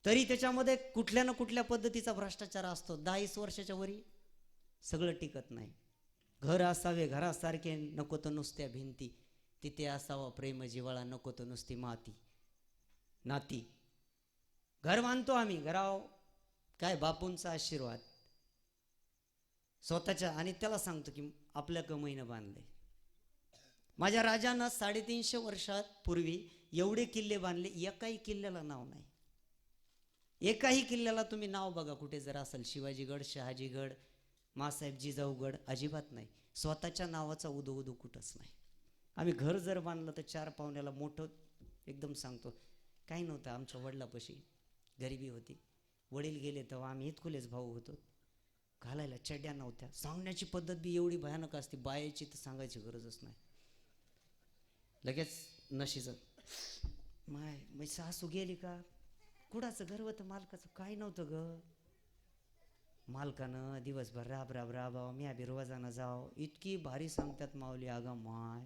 तरी त्याच्यामध्ये कुठल्या ना कुठल्या पद्धतीचा भ्रष्टाचार असतो. 10-20 वर्षाच्या वरी सगळं टिकत नाही. घर असावे घरासारखे नको तर नुसत्या भिंती, तिथे असावा प्रेम जिव्हाळा नको तर नुसती माती नाती. घर बांधतो आम्ही, घराव काय बापूंचा आशीर्वाद स्वतःच्या, आणि त्याला सांगतो की आपल्या कमाईनं बांधले. माझ्या राजानं 350 वर्षात पूर्वी एवढे किल्ले बांधले, एकाही किल्ल्याला नाव नाही. एकाही किल्ल्याला तुम्ही नाव बघा कुठे जर असेल, शिवाजीगड, शहाजीगड, मासाहेब जिजाऊगड, अजिबात नाही. स्वतःच्या नावाचा उदो उदो कुठंच नाही. आम्ही घर जर बांधलं तर 4 पाहुण्याला मोठं एकदम सांगतो. काही नव्हतं आमच्या वडिलापाशी, गरिबी होती. वडील गेले तेव्हा आम्ही इतकुलेच भाऊ होतो. घालायला चड्या नव्हत्या. सांगण्याची पद्धत बी एवढी भयानक असते, बायाची तर सांगायची गरजच नाही. लगेच नशीचं माय सासू गेली का, कुणाचं घर होतं मालकाचं, काय नव्हतं ग. मालकानं दिवसभर राब राब राबाव, मी आभी रोजानं जाव. इतकी भारी सांगतात माऊली, अगं माय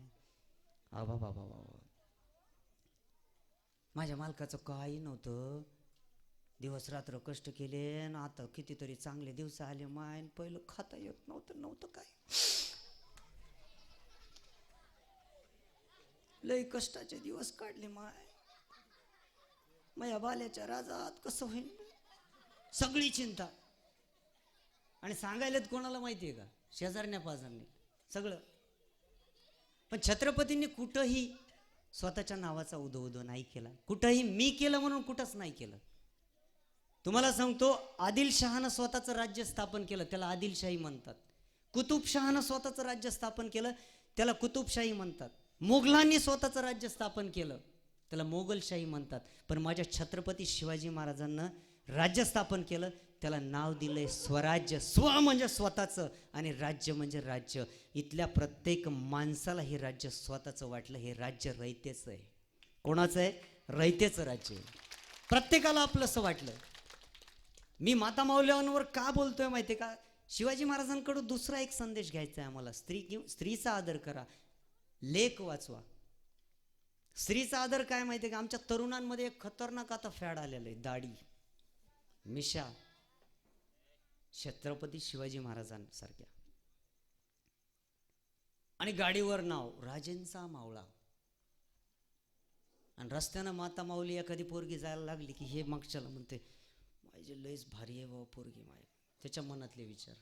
आबा बाबा बाबा. माझ्या मालकाचं काही नव्हतं, दिवस रात्र कष्ट केले ना, आता कितीतरी चांगले दिवस आले माय. पहिलं खाता येत नव्हतं काय, लय कष्टाचे दिवस काढले माय. माझ्या बाल्याच्या राजात कसं होईल, सगळी चिंता. आणि सांगायला कोणाला माहितीये का, शेजारण्या पाजारने सगळं. पण छत्रपतींनी कुठंही स्वतःच्या नावाचा उदो उदो नाही केला. कुठंही मी केलं म्हणून कुठंच नाही केलं. तुम्हाला सांगतो, आदिलशहानं स्वतःचं राज्य स्थापन केलं, त्याला आदिलशाही म्हणतात. कुतुबशहानं स्वतःचं राज्य स्थापन केलं, त्याला कुतुबशाही म्हणतात. मुघलांनी स्वतःचं राज्य स्थापन केलं, त्याला मोगलशाही म्हणतात. पण माझ्या छत्रपती शिवाजी महाराजांना राज्य स्थापन केलं, त्याला नाव दिलंय स्वराज्य. स्व म्हणजे स्वतःचं आणि राज्य म्हणजे राज्य. इथल्या प्रत्येक माणसाला हे राज्य स्वतःचं वाटलं. हे राज्य रयतेचं आहे. कोणाचं आहे? रयतेचं राज्य आहे. प्रत्येकाला आपलंसं वाटलं. मी माता मौल्यांवर का बोलतोय माहिती आहे का, शिवाजी महाराजांकडून दुसरा एक संदेश घ्यायचा आहे आम्हाला. स्त्रीचा आदर करा, लेख वाचवा. स्त्रीचा आदर काय माहिती आहे का, आमच्या तरुणांमध्ये एक खतरनाक आता फॅड आलेलं आहे, दाढी मिशा. छत्रपती शिवाजी महाराजांसारख्या आणि गाडीवर नाव राजेंचा मावळा. आणि रस्त्यानं माता माऊली एखादी पोरगी जायला लागली की हे मागच्याला म्हणते, माझे लयच भारी आहे बाबा पोरगी. माय त्याच्या मनातले विचार.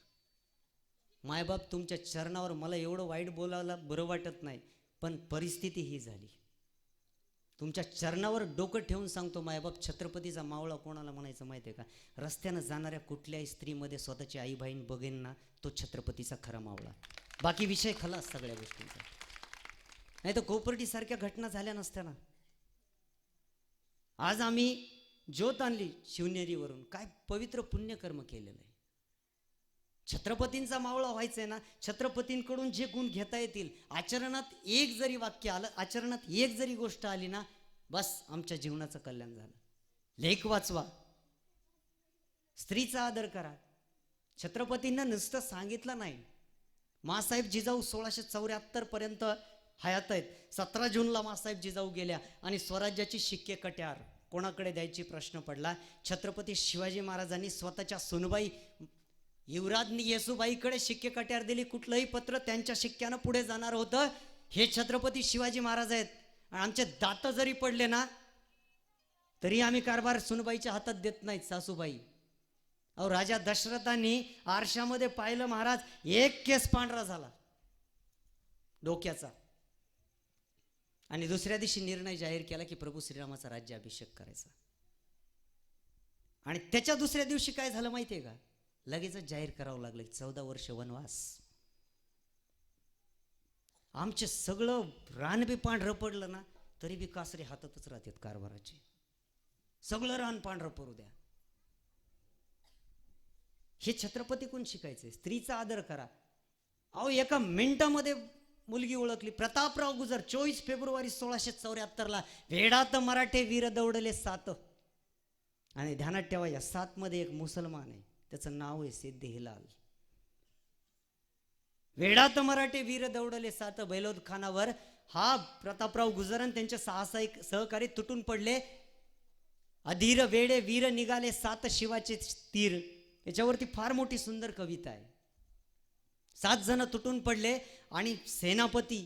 मायबाप तुमच्या चरणावर मला एवढं वाईट बोलायला बरं वाटत नाही, पण परिस्थिती ही झाली. तुमच्या चरणावर डोकं ठेवून सांगतो, मायबाप छत्रपतीचा मावळा कोणाला म्हणायचं माहिती आहे का, रस्त्यानं जाणाऱ्या कुठल्याही स्त्रीमध्ये स्वतःची आई बहीण बघेन ना, तो छत्रपतीचा खरा मावळा. बाकी विषय खलास सगळ्या गोष्टींचा. नाही तर कोपर्डीसारख्या घटना झाल्या नसत्या ना. आज आम्ही ज्योत आणली शिवनेरीवरून, काय पवित्र पुण्यकर्म केलेलं आहे. छत्रपतींचा मावळा व्हायचंय ना, छत्रपतींकडून जे गुण घेता येतील, आचरणात एक जरी वाक्य आलं, आचरणात एक जरी गोष्ट आली ना, बस आमच्या जीवनाचं कल्याण झालं. लेख वाचवा, स्त्रीचा आदर करा. छत्रपतींना नुसतं सांगितलं नाही. मासाहेब जिजाऊ 1674 पर्यंत हयात आहेत. 17 जूनला मासाहेब जिजाऊ गेल्या आणि स्वराज्याची शिक्के कट्यार कोणाकडे द्यायची प्रश्न पडला. छत्रपती शिवाजी महाराजांनी स्वतःच्या सुनबाई युवराजनी येसूबाईकडे शिक्के कट्यार दिली. कुठलंही पत्र त्यांच्या शिक्क्यानं पुढे जाणार होतं. हे छत्रपती शिवाजी महाराज आहेत. आणि आमचे दात जरी पडले ना, तरी आम्ही कारभार सुनबाईच्या हातात देत नाहीत. सासूबाई अहो, राजा दशरथांनी आरशामध्ये पाहिलं महाराज, एक केस पांढरा झाला डोक्याचा. आणि दुसऱ्या दिवशी निर्णय जाहीर केला की प्रभू श्रीरामाचा राज्याभिषेक करायचा. आणि त्याच्या दुसऱ्या दिवशी काय झालं माहितीये का, लगेचच जाहीर करावं लागलं 14 वर्ष वनवास. आमचे सगळं रान बी पांढरं पडलं ना, तरी बी कासरे हातातच राहतात कारभाराचे. सगळं रान पांढरं पडू द्या. हे छत्रपती कोण शिकायचंय? स्त्रीचा आदर करा. अहो, एका मिनिटामध्ये मुलगी ओळखली. प्रतापराव गुजर 24 फेब्रुवारी 1674 वेडात मराठे वीर दौडले 7. आणि ध्यानात ठेवा, या 7 मध्ये एक मुसलमान आहे, त्याचं नाव आहे सिद्धी हिलाल. वेडात मराठे वीर दौडले 7 बैलोद खानावर हा प्रतापराव गुजरन त्यांचे 6 सहकारी तुटून पडले. अधीर वेडे वीर निघाले 7 शिवाचे तीर. याच्यावरती फार मोठी सुंदर कविता आहे. 7 जण तुटून पडले आणि सेनापती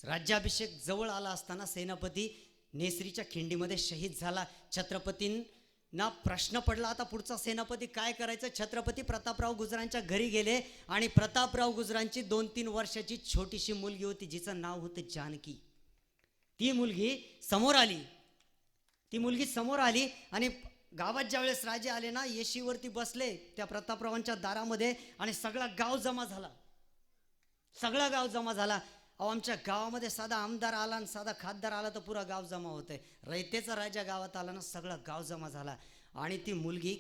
राज्याभिषेक जवळ आला असताना सेनापती नेसरीच्या खिंडीमध्ये शहीद झाला. छत्रपतीं ना प्रश्न पडला आता पुढचा सेनापती काय करायचं. छत्रपती प्रतापराव गुजरांच्या घरी गेले आणि प्रतापराव गुजरांची 2-3 वर्षाची छोटीशी मुलगी होती जिचं नाव होतं जानकी. ती मुलगी समोर आली आणि गावात ज्यावेळेस राजे आले ना, येशीवरती बसले त्या प्रतापरावांच्या दारामध्ये आणि सगळा गाव जमा झाला. अहो, आमच्या गावामध्ये साधा आमदार आला आणि साधा खासदार आला तर पुरा गाव जमा होतंय. रयतेचा राजा गावात आला ना, सगळा गाव जमा झाला. आणि ती मुलगी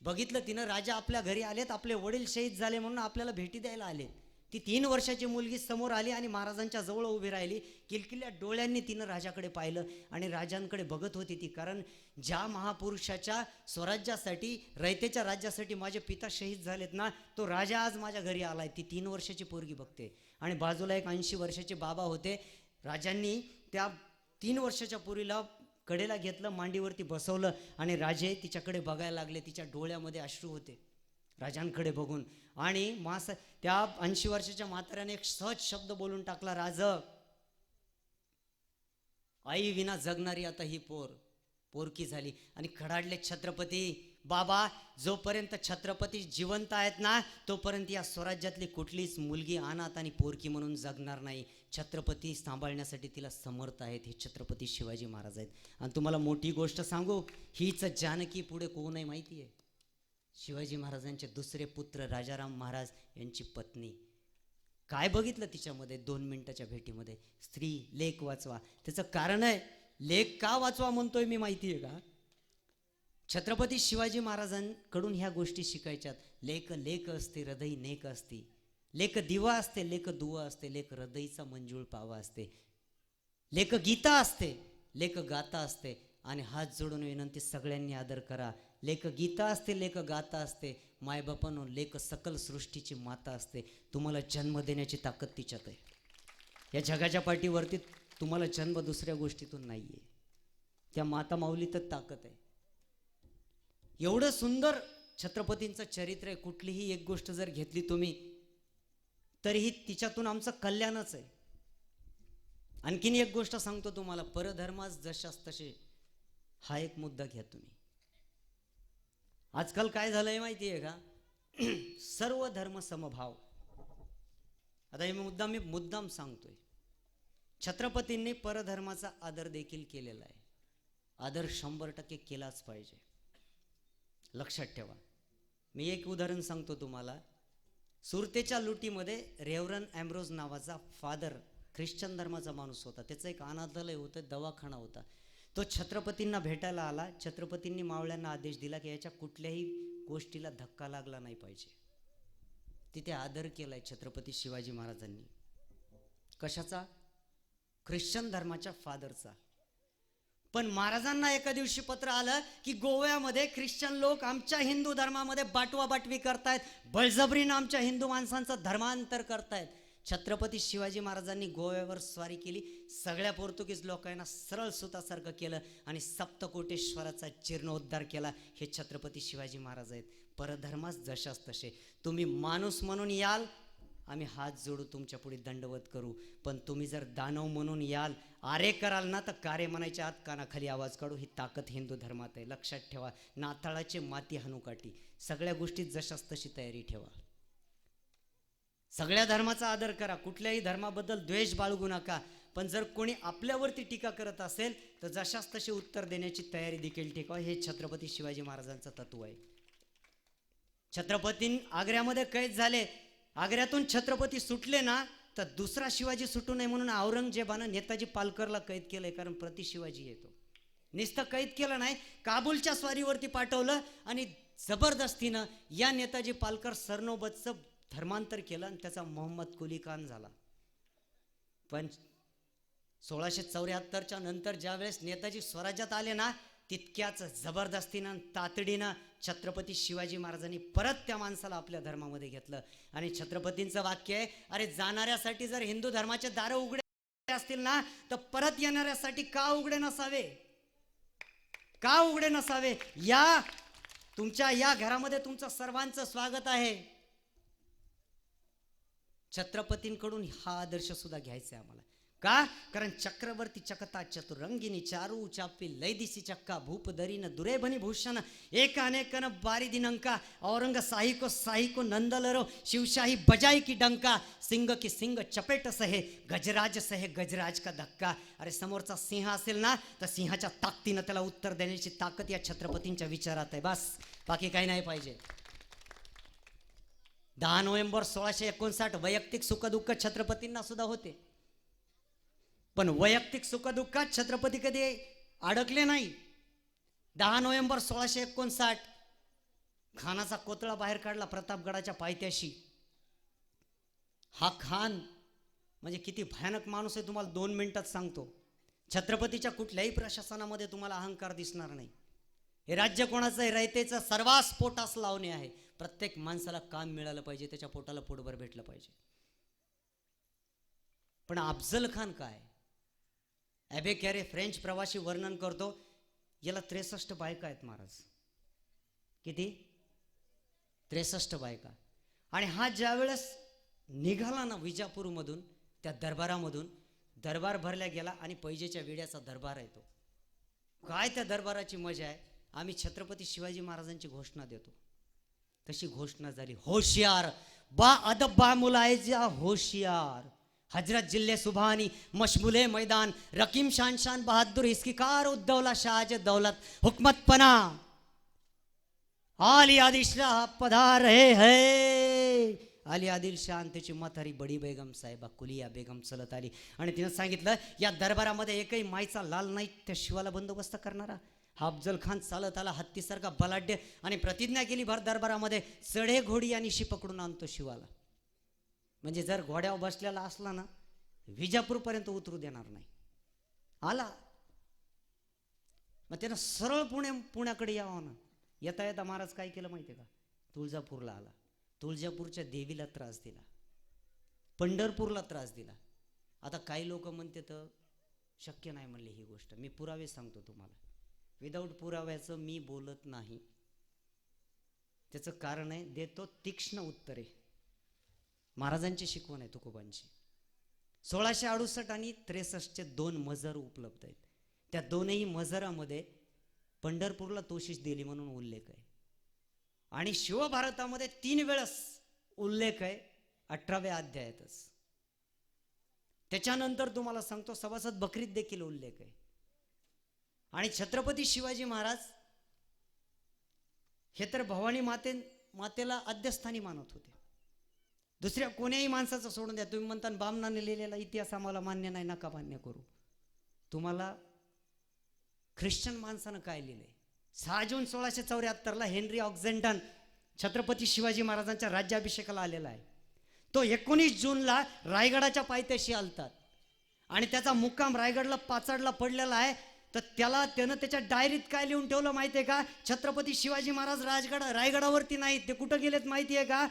बघितलं तिनं, राजा आपल्या घरी आलेत, आपले वडील शहीद झाले म्हणून आपल्याला भेटी द्यायला आले. ती 3 वर्षाची मुलगी समोर आली आणि महाराजांच्या जवळ उभी राहिली. किलकिल्या डोळ्यांनी तिनं राजाकडे पाहिलं आणि राजांकडे बघत होती ती. कारण ज्या महापुरुषाच्या स्वराज्यासाठी, रयतेच्या राज्यासाठी माझे पिता शहीद झालेत ना, तो राजा आज माझ्या घरी आलाय. ती 3 वर्षाची पोरगी बघते आणि बाजूला एक 80 वर्षाचे बाबा होते. राजांनी त्या 3 वर्षाच्या पोरीला कडेला घेतलं, मांडीवरती बसवलं आणि राजे तिच्याकडे बघायला लागले. तिच्या डोळ्यामध्ये अश्रू होते राजांकडे बघून. आणि त्या 80 वर्षाच्या म्हाताऱ्याने एक सहज शब्द बोलून टाकला, राज, आई विना जगणारी आता ही पोरकी झाली. आणि खडाडले छत्रपती, बाबा, जोपर्यंत छत्रपती जिवंत आहेत ना, तोपर्यंत या स्वराज्यातली कुठलीच मुलगी अनाथ आणि पोरकी म्हणून जगणार नाही. छत्रपती सांभाळण्यासाठी तिला समर्थ आहेत. हे छत्रपती शिवाजी महाराज आहेत. आणि तुम्हाला मोठी गोष्ट सांगू, हीच जानकी पुढे कोण आहे माहिती आहे? शिवाजी महाराजांचे दुसरे पुत्र राजाराम महाराज यांची पत्नी. काय बघितलं तिच्यामध्ये 2 मिनिटाच्या भेटीमध्ये? स्त्री लेख वाचवा. त्याचं कारण आहे, लेख का वाचवा म्हणतोय मी माहिती आहे का? छत्रपती शिवाजी महाराजांकडून ह्या गोष्टी शिकायच्यात. लेख असते, हृदय नेक असते. लेख दिवा असते, लेख दुवा असते, लेख हृदयचा मंजूळ पावा असते. लेख गीता असते, लेख गाता असते. आणि हात जोडून विनंती, सगळ्यांनी आदर करा. लेख गीता असते, लेख गाता असते. मायबापांनो, लेख सकल सृष्टीची माता असते. तुम्हाला जन्म देण्याची ताकद तिच्यात आहे. या जगाच्या पाठीवरती तुम्हाला जन्म दुसऱ्या गोष्टीतून नाही आहे. त्या माता माऊलीतच ताकद आहे. एवढं सुंदर छत्रपतींचं चरित्र आहे. कुठलीही एक गोष्ट जर घेतली तुम्ही तरीही तिच्यातून आमचं कल्याणच आहे. आणखीन एक गोष्ट सांगतो तुम्हाला, परधर्मास जशास तसे, हा एक मुद्दा घ्या तुम्ही. आजकाल काय झालंय माहिती आहे का? सर्व धर्म समभाव. आता हे मी मुद्दाम सांगतोय. छत्रपतींनी परधर्माचा आदर देखील केलेला आहे. आदर 100% केलाच पाहिजे. लक्षात ठेवा. मी एक उदाहरण सांगतो तुम्हाला. सुरतेच्या लुटीमध्ये रेव्हरन ॲम्ब्रोज नावाचा फादर, ख्रिश्चन धर्माचा माणूस होता. त्याचं एक अनाथालय होतं, दवाखाना होता. तो छत्रपतींना भेटायला आला. छत्रपतींनी मावळ्यांना आदेश दिला की याच्या कुठल्याही गोष्टीला धक्का लागला नाही पाहिजे. तिथे आदर केलाय छत्रपती शिवाजी महाराजांनी. कशाचा? ख्रिश्चन धर्माच्या फादरचा. पण महाराजांना एका दिवशी पत्र आलं की गोव्यामध्ये ख्रिश्चन लोक आमच्या हिंदू धर्मामध्ये बाटवाबाटवी करतायत, बळजबरीनं आमच्या हिंदू माणसांचं धर्मांतर करतायत. छत्रपती शिवाजी महाराजांनी गोव्यावर स्वारी केली. सगळ्या पोर्तुगीज लोकांना सरळ सुतासारखं केलं आणि सप्तकोटेश्वराचा जीर्णोद्धार केला. हे छत्रपती शिवाजी महाराज आहेत. परधर्मास जशास तसे. तुम्ही माणूस म्हणून याल, आम्ही हात जोडू, तुमच्या पुढे दंडवत करू. पण तुम्ही जर दानव म्हणून याल, आरे कराल ना, तर कारे म्हणायच्या आत कानाखाली आवाज काढू. ही ताकद हिंदू धर्मात आहे. लक्षात ठेवा. नाताळाचे माती हानुकाठी. सगळ्या गोष्टीत जशास तशी तयारी ठेवा. सगळ्या धर्माचा आदर करा. कुठल्याही धर्माबद्दल द्वेष बाळगू नका. पण जर कोणी आपल्यावरती टीका करत असेल तर जशास तशी उत्तर देण्याची तयारी देखील ठेवा. हे छत्रपती शिवाजी महाराजांचं तत्व आहे. छत्रपती आग्र्यामध्ये कैद झाले. आग्र्यातून छत्रपती सुटले ना, तर दुसरा शिवाजी सुटू नये म्हणून औरंगजेबानं नेताजी पालकरला कैद केलंय. कारण प्रति शिवाजी येतो. नुसतं कैद केलं नाही, काबूलच्या स्वारीवरती पाठवलं आणि जबरदस्तीनं या नेताजी पालकर सरनोबतचं धर्मांतर केलं आणि त्याचा मोहम्मद कुली खान झाला. पण 1674च्या नंतर ज्यावेळेस नेताजी स्वराज्यात आले ना, तितक्याच जबरदस्तीनं तातडीनं छत्रपती शिवाजी महाराजांनी परत त्या माणसाला आपल्या धर्मामध्ये घेतलं. आणि छत्रपतींचं वाक्य आहे, अरे जाणाऱ्यासाठी जर हिंदू धर्माचे दार उघडे असतील ना, तर परत येणाऱ्यासाठी का उघडे नसावे? का उघडे नसावे? या तुमच्या या घरामध्ये तुमचं सर्वांचं स्वागत आहे. छत्रपतींकडून हा आदर्श सुद्धा घ्यायचा आहे आम्हाला. का? कारण चक्रवर्ती चकता चतुरंगिनी चारू चापी लैदिसी चक्का भूप दरीन दुरेभनी भूषण एक अनेकन बारी दिनंका औरंग शाही को नंदलरो शिवशाही बजाई की डंका सिंग की सिंग चपेट सहे गजराज का धक्का. अरे समोरचा सिंह असेल ना तर सिंहाच्या ताकदीनं त्याला उत्तर देण्याची ताकद या छत्रपतींच्या विचारात आहे. बस, बाकी काही नाही पाहिजे. 10 नोव्हेंबर 1659 वैयक्तिक सुखदुःख छत्रपतींना सुद्धा होते, पण वैयक्तिक सुखदुःखात छत्रपती कधी अडकले नाही. 10 नोव्हेंबर 1659 खानाचा कोतळा बाहेर काढला प्रतापगडाच्या पायथ्याशी. हा खान म्हणजे किती भयानक माणूस आहे तुम्हाला 2 मिनिटात सांगतो. छत्रपतीच्या कुठल्याही प्रशासनामध्ये तुम्हाला अहंकार दिसणार नाही. हे राज्य कोणाचं आहे? रयतेचं. सर्वांस पोटास लावणे आहे. प्रत्येक माणसाला काम मिळालं पाहिजे, त्याच्या पोटाला पोटभर भेटलं पाहिजे. पण अफजल खान काय? ॲबे कॅरे फ्रेंच प्रवासी वर्णन करतो, याला 63 बायका आहेत महाराज. किती? 63 बायका. आणि हा ज्यावेळेस निघाला ना विजापूरमधून, त्या दरबारामधून, दरबार भरल्या गेला आणि पैजेच्या विड्याचा दरबार आहे तो. काय त्या दरबाराची मजा आहे. आम्ही छत्रपती शिवाजी महाराजांची घोषणा देतो, तशी घोषणा झाली. होशियार बा अदब बा मुलायजा होशियार, हजरत जिल्हे सुभानी मशमुले मैदान, रकीम शान बहादुर इसकी कार उद्दौला शाहज दौलत हुकमतपना आली आदिल शाह पधार रहे है. आली आदिल शाह आणि त्याची म्हातारी बडी बेगम साहेबा कुलिया बेगम चलत आली आणि तिनं सांगितलं, या दरबारामध्ये एकही माईचा लाल नाही त्या शिवाला बंदोबस्त करणारा. हा अफजल खान चालत आला हत्तीसारखा बलाढ्य आणि प्रतिज्ञा केली भर दरबारामध्ये, चढे घोडी आणि शी पकडून आणतो शिवाला. म्हणजे जर घोड्यावर बसलेला असला ना विजापूरपर्यंत उतरू देणार नाही. आला मग त्यानं सरळ पुण्याकडे यावं ना. येता येता महाराज काय केलं माहिती आहे का? तुळजापूरला आला. तुळजापूरच्या देवीला त्रास दिला, पंढरपूरला त्रास दिला. आता काही लोक म्हणते तर शक्य नाही म्हणले ही गोष्ट. मी पुरावे सांगतो तुम्हाला. विदाऊट पुराव्याचं मी बोलत नाही. त्याचं कारण आहे, देतो तीक्ष्ण उत्तरे. महाराजांची शिकवण आहे तुकोबांची. 1668 आणि 63चे 2 मजर उपलब्ध आहेत. त्या दोनही मजरामध्ये पंढरपूरला तोशिष दिली म्हणून उल्लेख आहे आणि शिवभारतामध्ये 3 वेळेस उल्लेख आहे 18व्या अध्यायातच. त्याच्यानंतर तुम्हाला सांगतो सभासद बकरीत देखील उल्लेख आहे. आणि छत्रपती शिवाजी महाराज हे तर भवानी मातेला आद्यस्थानी मानत होते. दुसऱ्या कोण्याही माणसाचं सोडून द्या. तुम्ही म्हणता बामणाने लिहिलेला इतिहास आम्हाला मान्य नाही, नका मान्य करू. तुम्हाला ख्रिश्चन माणसानं काय लिहिलंय? 6 जून 1674 हेनरी ऑक्झेंटन छत्रपती शिवाजी महाराजांच्या राज्याभिषेकाला आलेला आहे. तो 19 जूनला रायगडाच्या पायथ्याशी आलतात आणि त्याचा मुक्काम रायगडला पाचाडला पडलेला आहे. तर त्यानं त्याच्या डायरीत काय लिहून ठेवलं माहिती आहे का? छत्रपती शिवाजी महाराज रायगडावरती नाहीत, ते कुठं गेलेत माहिती आहे का?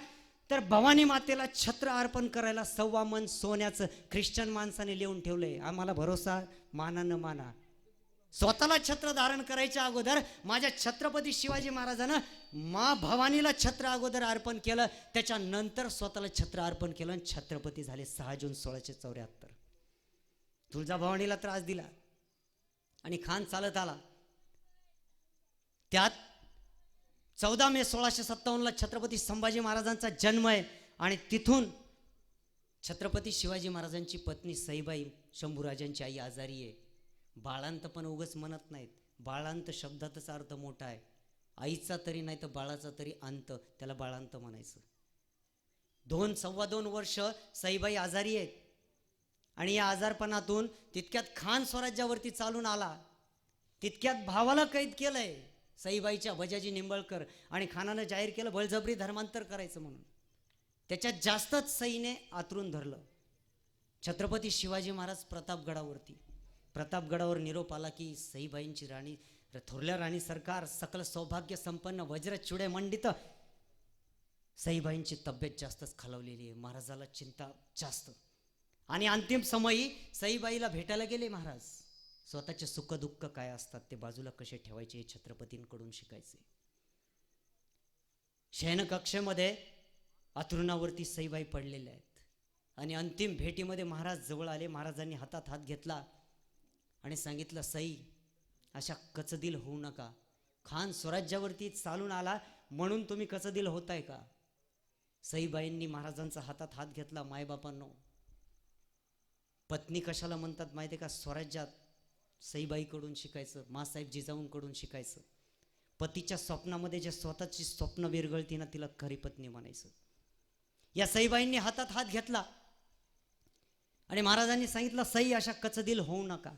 तर भवानी मातेला छत्र अर्पण करायला 1.25 मन सोन्याचं ख्रिश्चन माणसाने लिहून ठेवलंय. आम्हाला भरोसा माना न माना, स्वतःला छत्र धारण करायच्या अगोदर माझ्या छत्रपती शिवाजी महाराजानं मा भवानीला छत्र अगोदर अर्पण केलं, त्याच्यानंतर स्वतःला छत्र अर्पण केलं आणि छत्रपती झाले 6 जून 1674. तुळजाभवानीला त्रास दिला आणि खान चालत आला. त्यात 14 मे 1657 छत्रपती संभाजी महाराजांचा जन्म आहे आणि तिथून छत्रपती शिवाजी महाराजांची पत्नी सईबाई शंभूराजांची आई आजारी आहे. बाळांत पण उगच म्हणत नाहीत. बाळांत शब्दातच अर्थ मोठा आहे. आईचा तरी नाही तर बाळाचा तरी अंत, त्याला बाळांत म्हणायचं. 2-2.25 वर्ष सईबाई आजारी आहेत आणि या आजारपणातून तितक्यात खान स्वराज्यावरती चालून आला. तितक्यात भावाला कैद केलंय सईबाईच्या बजाजी निंबळकर आणि खानानं जाहीर केलं बळजबरी धर्मांतर करायचं म्हणून. त्याच्यात जास्तच सईने आतरून धरलं. छत्रपती शिवाजी महाराज प्रतापगडावर निरोप आला की सईबाईंची राणी, थोरल्या राणी सरकार, सकल सौभाग्य संपन्न वज्र चुडे मंडित. सईबाईंची तब्येत जास्तच खालावलेली आहे. महाराजाला चिंता जास्त. आणि अंतिम समयी सईबाईला भेटायला गेले महाराज. स्वतःचे सुख दुःख काय असतात ते बाजूला कसे ठेवायचे हे छत्रपतींकडून शिकायचे. शयनकक्षेमध्ये अंथरुणावरती सईबाई पडलेल्या आहेत आणि अंतिम भेटीमध्ये महाराज जवळ आले. महाराजांनी हातात हात घेतला आणि सांगितलं, सई अशा कचदिल होऊ नका. खान स्वराज्यावरती चालून आला म्हणून तुम्ही कचदिल होताय का? सईबाईंनी महाराजांचा हातात हात घेतला. मायबापांनो, पत्नी कशाला म्हणतात माहिती आहे का? स्वराज्यात सईबाईकडून शिकायचं, मासाहेब जिजाऊंकडून शिकायचं. पतीच्या स्वप्नामध्ये जे स्वतःची स्वप्न विरघळती ना, तिला खरी पत्नी म्हणायचं. या सईबाईंनी हातात हात घेतला आणि महाराजांनी सांगितलं, सई अशा कचदिल होऊ नका.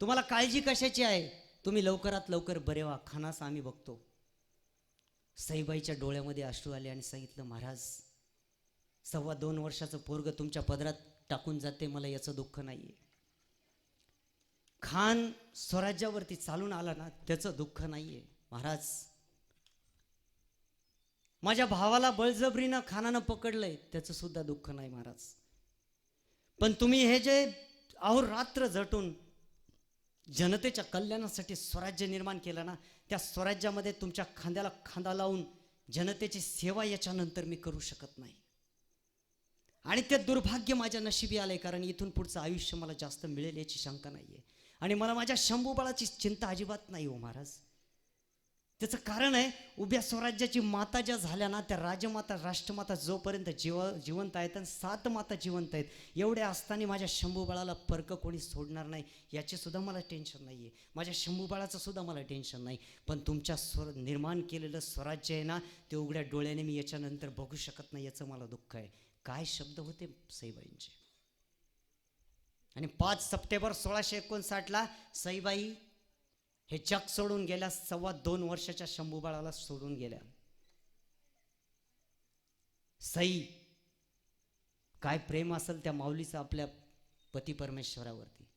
तुम्हाला काळजी कशाची आहे? तुम्ही लवकरात लवकर बरे व्हा, खानास आम्ही बघतो. सईबाईच्या डोळ्यामध्ये अश्रू आले आणि सांगितलं, महाराज 2.25 वर्षाचं पोरग तुमच्या पदरात टाकून जाते, मला याचं दुःख नाहीये. खान स्वराज्यावरती चालून आला ना, त्याचं दुःख नाहीये. महाराज, माझ्या भावाला बळजबरीनं खानानं पकडलंय, त्याचं सुद्धा दुःख नाही महाराज. पण तुम्ही हे जे अहोरात्र झटून जनतेच्या कल्याणासाठी स्वराज्य निर्माण केलं ना, त्या स्वराज्यामध्ये तुमच्या खांद्याला खांदा लावून जनतेची सेवा याच्यानंतर मी करू शकत नाही. आणि ते दुर्भाग्य माझ्या नशिबी आलंय, कारण इथून पुढचं आयुष्य मला जास्त मिळेल याची शंका नाही आहे. आणि मला माझ्या शंभूबाळाची चिंता अजिबात नाही हो महाराज. त्याचं कारण आहे, उभ्या स्वराज्याची माता ज्या झाल्या ना, त्या राजमाता राष्ट्रमाता जोपर्यंत जिवंत आहेत आणि 7 माता जिवंत आहेत, एवढ्या असताना माझ्या शंभूबाळाला परक कोणी सोडणार नाही याची सुद्धा मला टेन्शन नाही आहे. माझ्या शंभूबाळाचं सुद्धा मला टेन्शन नाही. पण तुमच्या निर्माण केलेलं स्वराज्य आहे ना, ते उघड्या डोळ्याने मी याच्यानंतर बघू शकत नाही, याचं मला दुःख आहे. काय शब्द होते सईबाईंचे. आणि 5 सप्टेंबर 1659 सईबाई हे जग सोडून गेल्या. 2.25 वर्षाच्या शंभूबाळाला सोडून गेल्या. सई, काय प्रेम असेल त्या माऊलीचं आपल्या पती परमेश्वरावरती.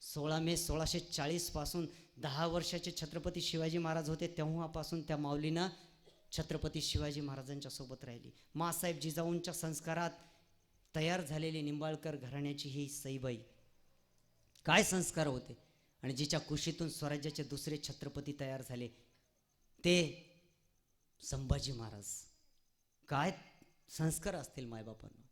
16 मे 1640 पासून 10 वर्षाचे छत्रपती शिवाजी महाराज होते, तेव्हापासून त्या माऊलीनं छत्रपती शिवाजी महाराजांच्या सोबत राहिली. मासाहेब जिजाऊंच्या संस्कारात तयार झालेली निंबाळकर घराण्याची ही सईबाई, काय संस्कार होते. आणि जिच्या कुशीतून स्वराज्याचे दुसरे छत्रपती तयार झाले ते संभाजी महाराज. काय संस्कार असतील मायबापांना.